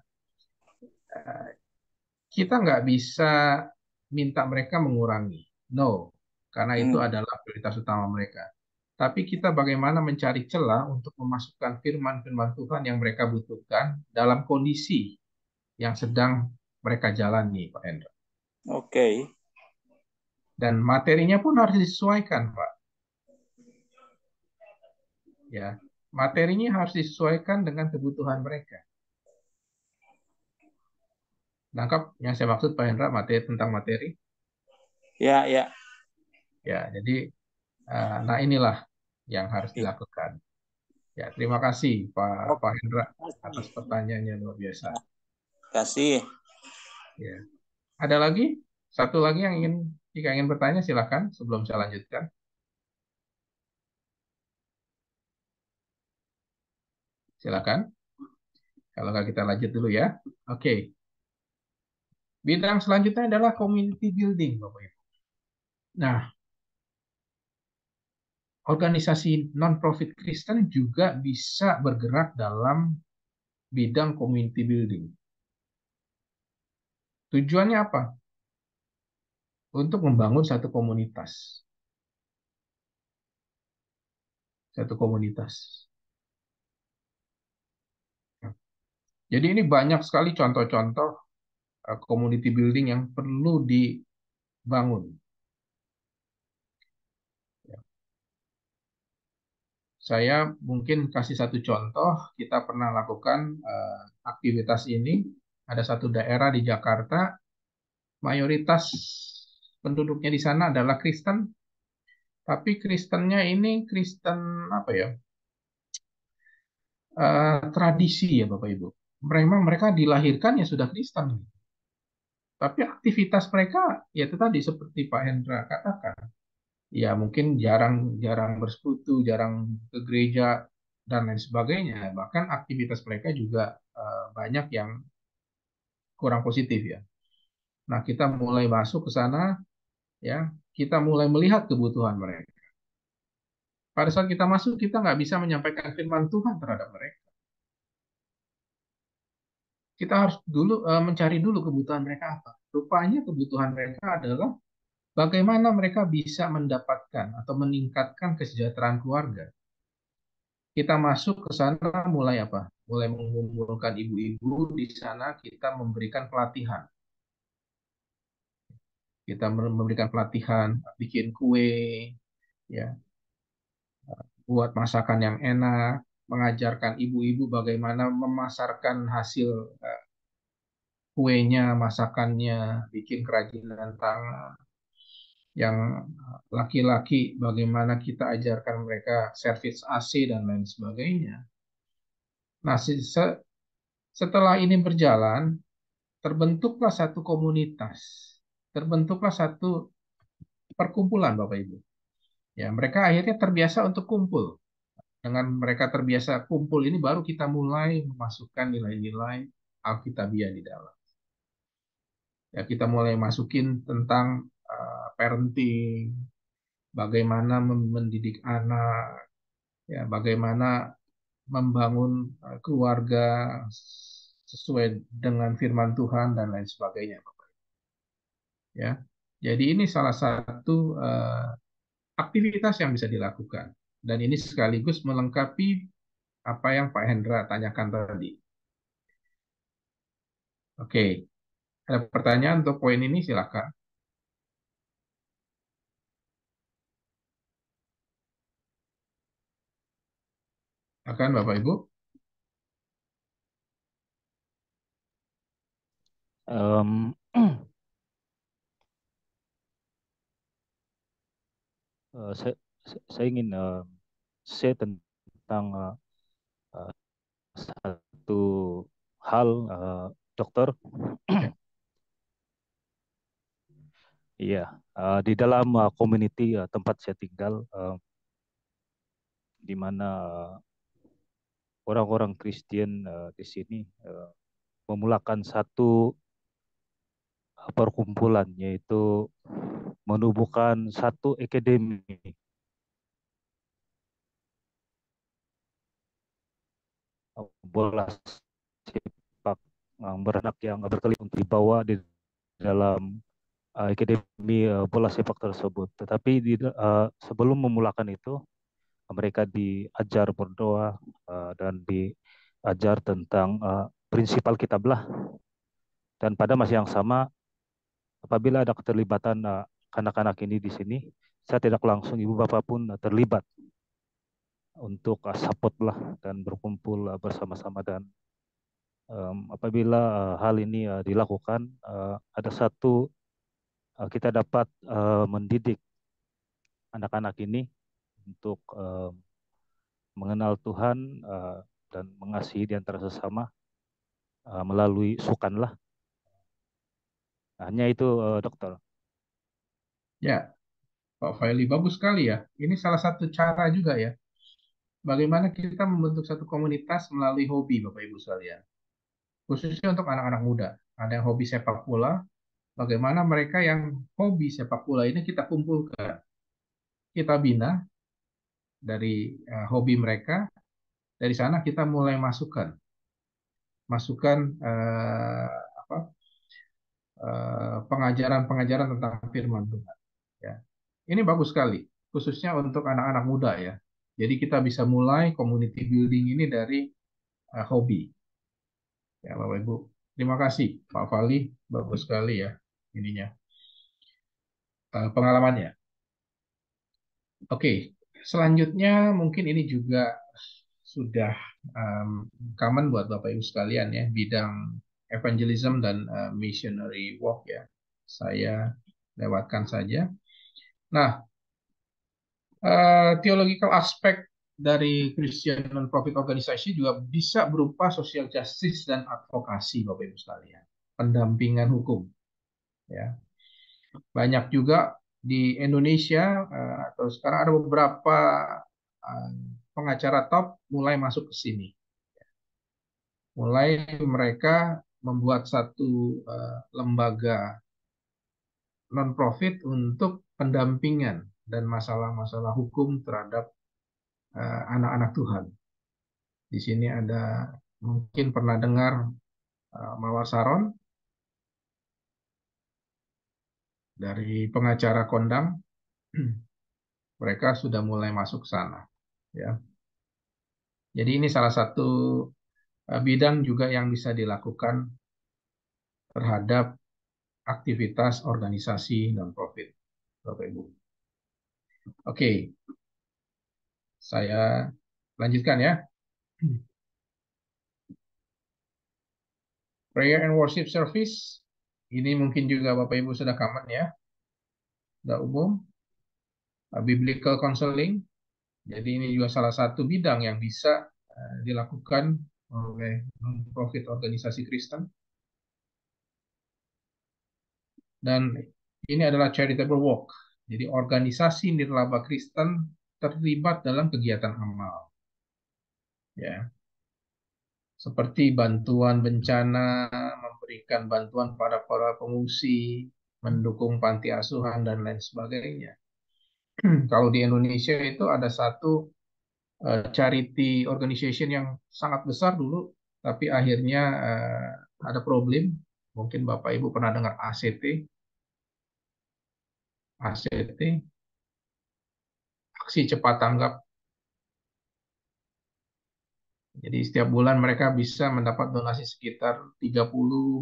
kita nggak bisa minta mereka mengurangi. No, karena itu adalah prioritas utama mereka. Tapi kita bagaimana mencari celah untuk memasukkan firman-firman Tuhan yang mereka butuhkan dalam kondisi yang sedang mereka jalani, Pak Hendra. Oke. Dan materinya pun harus disesuaikan, Pak. Ya, materinya harus disesuaikan dengan kebutuhan mereka. Nangkap yang saya maksud, Pak Hendra, materi tentang materi? Ya, ya. Ya, jadi, nah inilah yang harus dilakukan. Ya, terima kasih Pak Hendra atas pertanyaannya, luar biasa. Terima kasih. Ya. Ada lagi? Satu lagi yang jika ingin bertanya silakan sebelum saya lanjutkan. Silakan. Kalau nggak kita lanjut dulu ya. Oke. Bidang selanjutnya adalah community building, Bapak Ibu. Nah, organisasi non-profit Kristen juga bisa bergerak dalam bidang community building. Tujuannya apa? Untuk membangun satu komunitas. Satu komunitas. Jadi ini banyak sekali contoh-contoh community building yang perlu dibangun. Saya mungkin kasih satu contoh, kita pernah lakukan aktivitas ini. Ada satu daerah di Jakarta, mayoritas penduduknya di sana adalah Kristen, tapi Kristennya ini Kristen tradisi ya Bapak Ibu. Memang mereka dilahirkan ya sudah Kristen, tapi aktivitas mereka ya itu tadi seperti Pak Hendra katakan, ya mungkin jarang bersekutu, jarang ke gereja dan lain sebagainya. Bahkan aktivitas mereka juga banyak yang kurang positif ya. Nah, kita mulai masuk ke sana ya, kita mulai melihat kebutuhan mereka. Pada saat kita masuk, kita nggak bisa menyampaikan firman Tuhan terhadap mereka. Kita harus dulu mencari dulu kebutuhan mereka apa. Rupanya kebutuhan mereka adalah bagaimana mereka bisa mendapatkan atau meningkatkan kesejahteraan keluarga. Kita masuk ke sana mulai apa? Mulai mengumpulkan ibu-ibu di sana, kita memberikan pelatihan. Kita memberikan pelatihan, bikin kue, ya, buat masakan yang enak, mengajarkan ibu-ibu bagaimana memasarkan hasil kuenya, masakannya, bikin kerajinan tangan. Yang laki-laki bagaimana kita ajarkan mereka servis AC dan lain sebagainya. Nah, setelah ini berjalan, terbentuklah satu komunitas, terbentuklah satu perkumpulan Bapak Ibu. Ya, mereka akhirnya terbiasa untuk kumpul. Dengan mereka terbiasa kumpul ini baru kita mulai memasukkan nilai-nilai Alkitabiah di dalam. Ya, kita mulai masukin tentang parenting, bagaimana mendidik anak, ya, bagaimana membangun keluarga sesuai dengan firman Tuhan dan lain sebagainya, Bapak. Ya, jadi ini salah satu aktivitas yang bisa dilakukan, dan ini sekaligus melengkapi apa yang Pak Hendra tanyakan tadi. Oke, ada pertanyaan untuk poin ini, silakan. Silakan Bapak Ibu. Em, saya ingin share tentang satu hal, dokter. Iya, di dalam community tempat saya tinggal, di mana orang-orang Kristen di sini memulakan satu perkumpulan, yaitu menubuhkan satu akademi bola sepak beranak yang berkeliling untuk dibawa di dalam akademi bola sepak tersebut. Tetapi sebelum memulakan itu, mereka diajar berdoa dan diajar tentang prinsip Alkitab lah. Dan pada masa yang sama, apabila ada keterlibatan anak-anak ini di sini, saya tidak langsung, ibu bapak pun terlibat untuk support lah dan berkumpul bersama-sama. Dan apabila hal ini dilakukan, ada satu kita dapat mendidik anak-anak ini untuk mengenal Tuhan dan mengasihi di antara sesama melalui sukan lah. Hanya itu, dokter. Ya, Pak Faili, bagus sekali ya. Ini salah satu cara juga ya. Bagaimana kita membentuk satu komunitas melalui hobi, Bapak Ibu sekalian. Khususnya untuk anak-anak muda. Ada yang hobi sepak bola, bagaimana mereka yang hobi sepak bola ini kita kumpulkan. Kita bina dari hobi mereka, dari sana kita mulai masukkan pengajaran-pengajaran tentang firman Tuhan. Ya. Ini bagus sekali, khususnya untuk anak-anak muda ya. Jadi kita bisa mulai community building ini dari hobi. Ya, Bapak Ibu. Terima kasih, Pak Fali. Bagus sekali ya ininya pengalamannya. Oke, selanjutnya mungkin ini juga sudah common buat Bapak Ibu sekalian ya, bidang evangelism dan missionary work ya. Saya lewatkan saja. Nah, theological aspek dari Christian non-profit organization juga bisa berupa social justice dan advokasi, Bapak Ibu sekalian. Pendampingan hukum. Ya. Banyak juga di Indonesia atau sekarang ada beberapa pengacara top mulai masuk ke sini. Mulai mereka membuat satu lembaga non-profit untuk pendampingan dan masalah-masalah hukum terhadap anak-anak Tuhan. Di sini ada, mungkin pernah dengar Mawar Saron dari pengacara kondang, mereka sudah mulai masuk sana. Ya. Jadi ini salah satu bidang juga yang bisa dilakukan terhadap aktivitas organisasi non-profit, Bapak Ibu. Oke, saya lanjutkan ya. Prayer and worship service, ini mungkin juga Bapak Ibu sudah common ya, sudah umum. Biblical counseling, jadi ini juga salah satu bidang yang bisa dilakukan oleh non-profit organisasi Kristen. Dan ini adalah charitable work, jadi organisasi nirlaba Kristen terlibat dalam kegiatan amal. Ya, seperti bantuan bencana, memberikan bantuan pada para pengungsi, mendukung panti asuhan, dan lain sebagainya. Kalau di Indonesia itu ada satu charity organization yang sangat besar dulu, tapi akhirnya ada problem. Mungkin Bapak Ibu pernah dengar ACT, Aksi Cepat Tanggap. Jadi setiap bulan mereka bisa mendapat donasi sekitar 30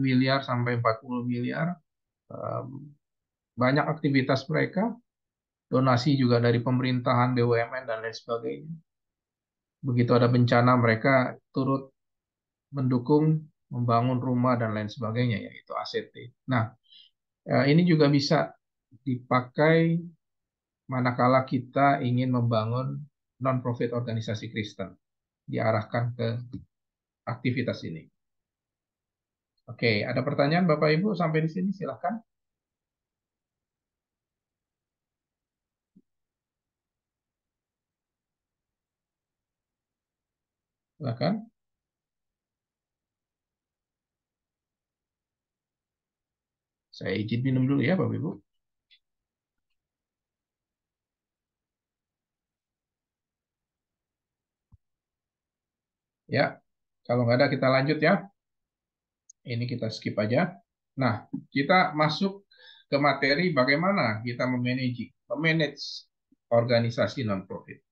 miliar sampai 40 miliar. Banyak aktivitas mereka, donasi juga dari pemerintahan, BUMN, dan lain sebagainya. Begitu ada bencana, mereka turut mendukung, membangun rumah, dan lain sebagainya, yaitu ACT. Nah, ini juga bisa dipakai manakala kita ingin membangun non-profit organisasi Kristen, diarahkan ke aktivitas ini. Oke, ada pertanyaan Bapak Ibu sampai di sini? Silahkan. Silahkan. Saya izin minum dulu ya Bapak Ibu. Ya, kalau nggak ada kita lanjut ya. Ini kita skip aja. Nah, kita masuk ke materi bagaimana kita memanage organisasi non-profit.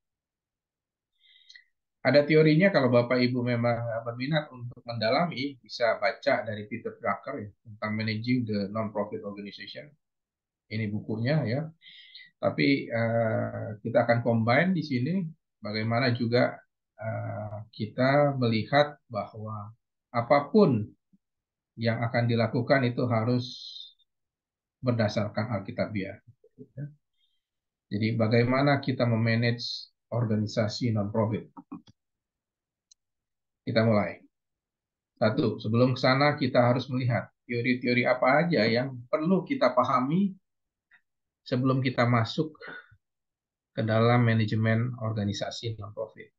Ada teorinya, kalau Bapak Ibu memang berminat untuk mendalami, bisa baca dari Peter Drucker ya, tentang Managing the Non-Profit Organization. Ini bukunya ya. Tapi kita akan combine di sini bagaimana juga kita melihat bahwa apapun yang akan dilakukan itu harus berdasarkan Alkitabiah. Jadi bagaimana kita memanage organisasi non-profit. Kita mulai. Satu, sebelum ke sana kita harus melihat teori-teori apa aja yang perlu kita pahami sebelum kita masuk ke dalam manajemen organisasi non-profit.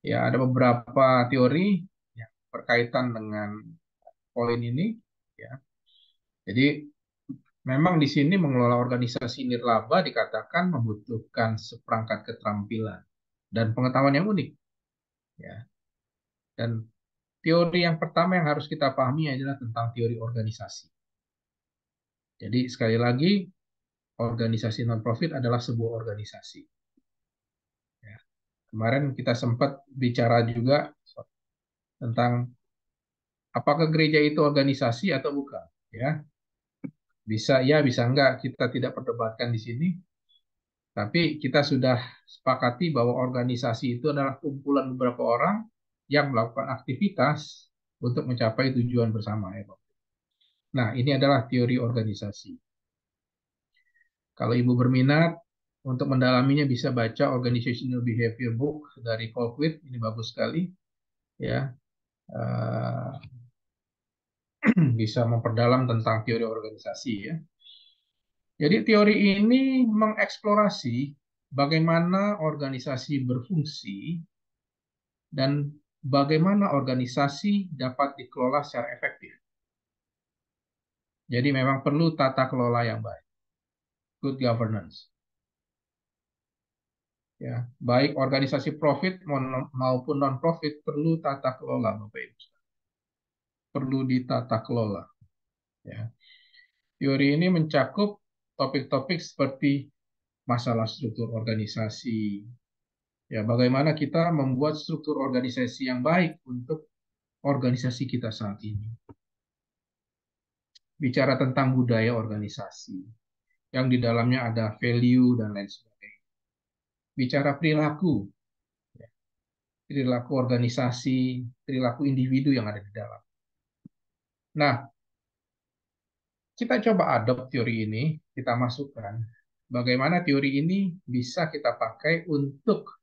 Ya, ada beberapa teori yang berkaitan dengan poin ini. Ya. Jadi memang di sini mengelola organisasi nirlaba dikatakan membutuhkan seperangkat keterampilan dan pengetahuan yang unik. Ya. Dan teori yang pertama yang harus kita pahami adalah tentang teori organisasi. Jadi sekali lagi, organisasi non-profit adalah sebuah organisasi. Ya. Kemarin kita sempat bicara juga tentang apakah gereja itu organisasi atau bukan. Ya, bisa ya, bisa enggak, kita tidak perdebatkan di sini. Tapi kita sudah sepakati bahwa organisasi itu adalah kumpulan beberapa orang yang melakukan aktivitas untuk mencapai tujuan bersama. Ya, Pak. Nah, ini adalah teori organisasi. Kalau Ibu berminat untuk mendalaminya bisa baca Organizational Behavior Book dari Colquitt, ini bagus sekali. Ya, bisa memperdalam tentang teori organisasi ya. Jadi teori ini mengeksplorasi bagaimana organisasi berfungsi dan bagaimana organisasi dapat dikelola secara efektif. Jadi memang perlu tata kelola yang baik, good governance. Ya, baik organisasi profit maupun non-profit perlu tata kelola, Bapak Ibu. Perlu ditata kelola. Ya. Teori ini mencakup topik-topik seperti masalah struktur organisasi, ya, bagaimana kita membuat struktur organisasi yang baik untuk organisasi kita saat ini. bicara tentang budaya organisasi, yang di dalamnya ada value dan lain sebagainya. Bicara perilaku, ya, perilaku organisasi, perilaku individu yang ada di dalam. Nah, kita coba adopt teori ini, kita masukkan. Bagaimana teori ini bisa kita pakai untuk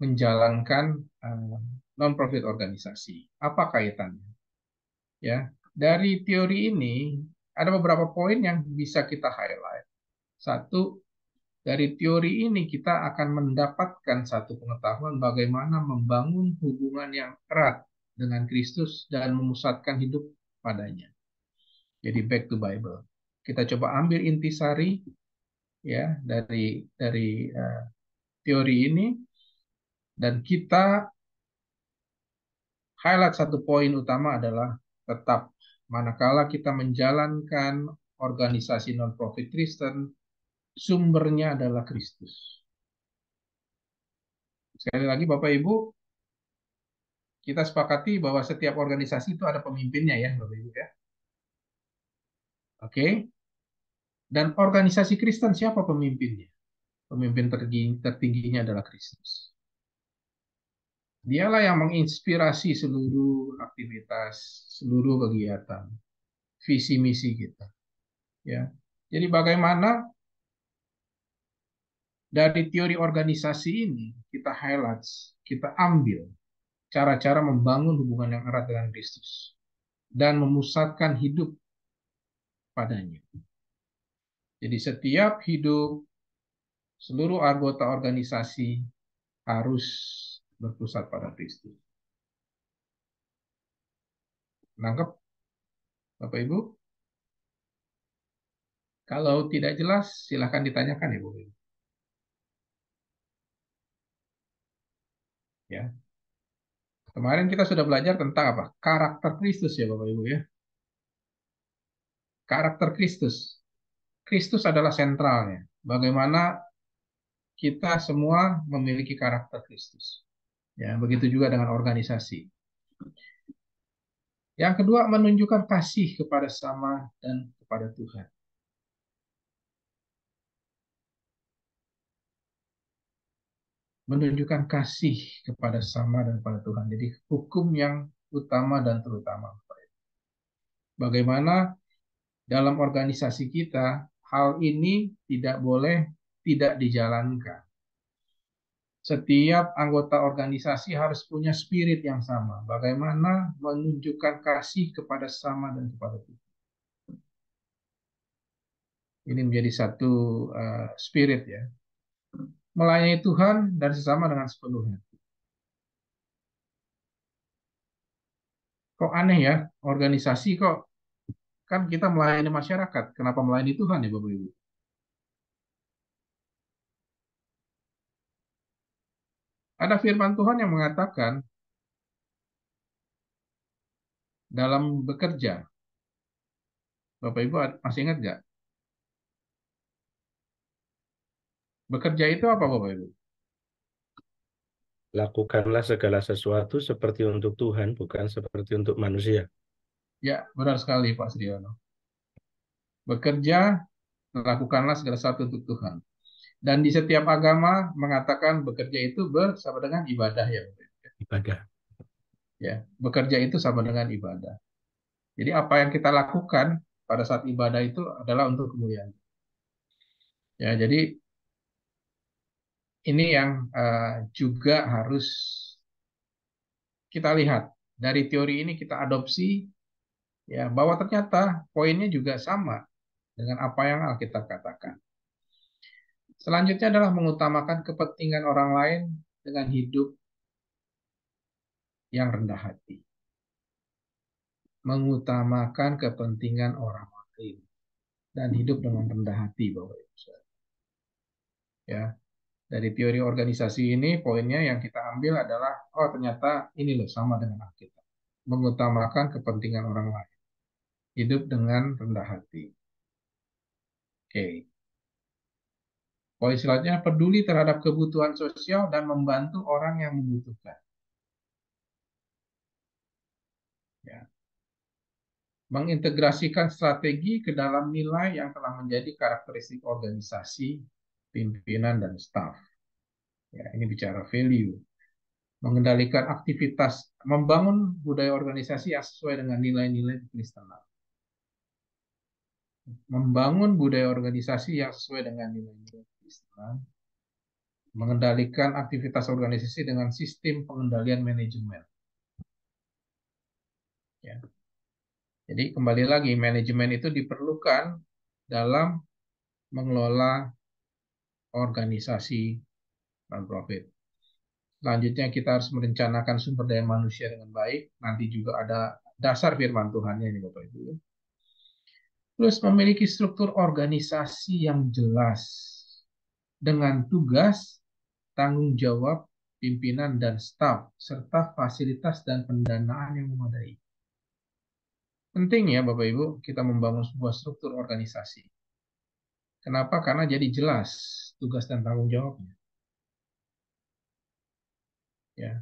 menjalankan non-profit organisasi. Apa kaitannya? Ya, dari teori ini ada beberapa poin yang bisa kita highlight. Satu, dari teori ini kita akan mendapatkan satu pengetahuan bagaimana membangun hubungan yang erat dengan Kristus dan memusatkan hidup padanya. Jadi back to Bible. Kita coba ambil intisari ya dari teori ini dan kita highlight satu poin utama adalah tetap manakala kita menjalankan organisasi non-profit Kristen, sumbernya adalah Kristus. Sekali lagi Bapak Ibu, kita sepakati bahwa setiap organisasi itu ada pemimpinnya ya Bapak Ibu ya. Oke. Dan organisasi Kristen siapa pemimpinnya? Pemimpin tertingginya adalah Kristus. Dialah yang menginspirasi seluruh aktivitas, seluruh kegiatan, visi misi kita. Ya. Jadi bagaimana dari teori organisasi ini kita highlight, kita ambil cara-cara membangun hubungan yang erat dengan Kristus dan memusatkan hidup padanya. Jadi setiap hidup seluruh anggota organisasi harus berpusat pada Kristus. Nangkep Bapak Ibu? Kalau tidak jelas silakan ditanyakan ya Bapak Ibu. Ya. Kemarin kita sudah belajar tentang apa? Karakter Kristus ya Bapak Ibu ya. Karakter Kristus. Kristus adalah sentralnya. Bagaimana kita semua memiliki karakter Kristus. Ya, begitu juga dengan organisasi. Yang kedua, menunjukkan kasih kepada sesama dan kepada Tuhan. Menunjukkan kasih kepada sesama dan kepada Tuhan. Jadi hukum yang utama dan terutama. Bagaimana dalam organisasi kita hal ini tidak boleh tidak dijalankan. Setiap anggota organisasi harus punya spirit yang sama. Bagaimana menunjukkan kasih kepada sesama dan kepada Tuhan. Ini menjadi satu spirit ya. Melayani Tuhan dan sesama dengan sepenuhnya. Kok aneh ya, organisasi kok kan kita melayani masyarakat. Kenapa melayani Tuhan ya Bapak Ibu? Ada firman Tuhan yang mengatakan dalam bekerja. Bapak Ibu masih ingat nggak? Bekerja itu apa Bapak Ibu? Lakukanlah segala sesuatu seperti untuk Tuhan, bukan seperti untuk manusia. Ya, benar sekali Pak Sriono. Bekerja, lakukanlah segala sesuatu untuk Tuhan. Dan di setiap agama mengatakan bekerja itu bersama dengan ibadah ya Bapak Ibu. Ibadah. Ya, bekerja itu sama dengan ibadah. Jadi apa yang kita lakukan pada saat ibadah itu adalah untuk kemuliaan. Ya, jadi ini yang juga harus kita lihat. Dari teori ini kita adopsi ya bahwa ternyata poinnya juga sama dengan apa yang Alkitab katakan. Selanjutnya adalah mengutamakan kepentingan orang lain dengan hidup yang rendah hati. Mengutamakan kepentingan orang lain dan hidup dengan rendah hati, Bapak Ibu. Ya, dari teori organisasi ini poinnya yang kita ambil adalah oh ternyata ini loh sama dengan Alkitab. Mengutamakan kepentingan orang lain. Hidup dengan rendah hati. Oke. Poin selanjutnya peduli terhadap kebutuhan sosial dan membantu orang yang membutuhkan. Ya. mengintegrasikan strategi ke dalam nilai yang telah menjadi karakteristik organisasi, pimpinan, dan staf. Ya, ini bicara value. Mengendalikan aktivitas, membangun budaya organisasi yang sesuai dengan nilai-nilai kekristenan. Membangun budaya organisasi yang sesuai dengan nilai-nilai kekristenan. Mengendalikan aktivitas organisasi dengan sistem pengendalian manajemen. Ya. Jadi kembali lagi, manajemen itu diperlukan dalam mengelola organisasi non-profit. Selanjutnya kita harus merencanakan sumber daya manusia dengan baik. Nanti juga ada dasar firman Tuhannya ini Bapak Ibu. Terus memiliki struktur organisasi yang jelas dengan tugas, tanggung jawab, pimpinan dan staf, serta fasilitas dan pendanaan yang memadai. Penting ya Bapak Ibu, kita membangun sebuah struktur organisasi. Kenapa? Karena jadi jelas tugas dan tanggung jawabnya. Ya.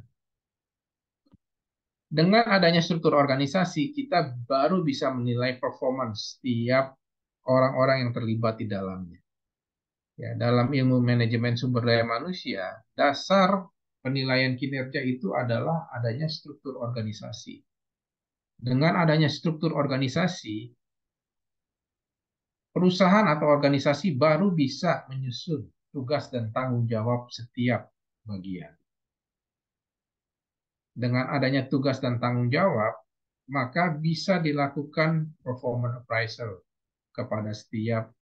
Dengan adanya struktur organisasi, kita baru bisa menilai performance setiap orang-orang yang terlibat di dalamnya. Ya, dalam ilmu manajemen sumber daya manusia, dasar penilaian kinerja itu adalah adanya struktur organisasi. Dengan adanya struktur organisasi, perusahaan atau organisasi baru bisa menyusun tugas dan tanggung jawab setiap bagian. Dengan adanya tugas dan tanggung jawab, maka bisa dilakukan performance appraisal kepada setiap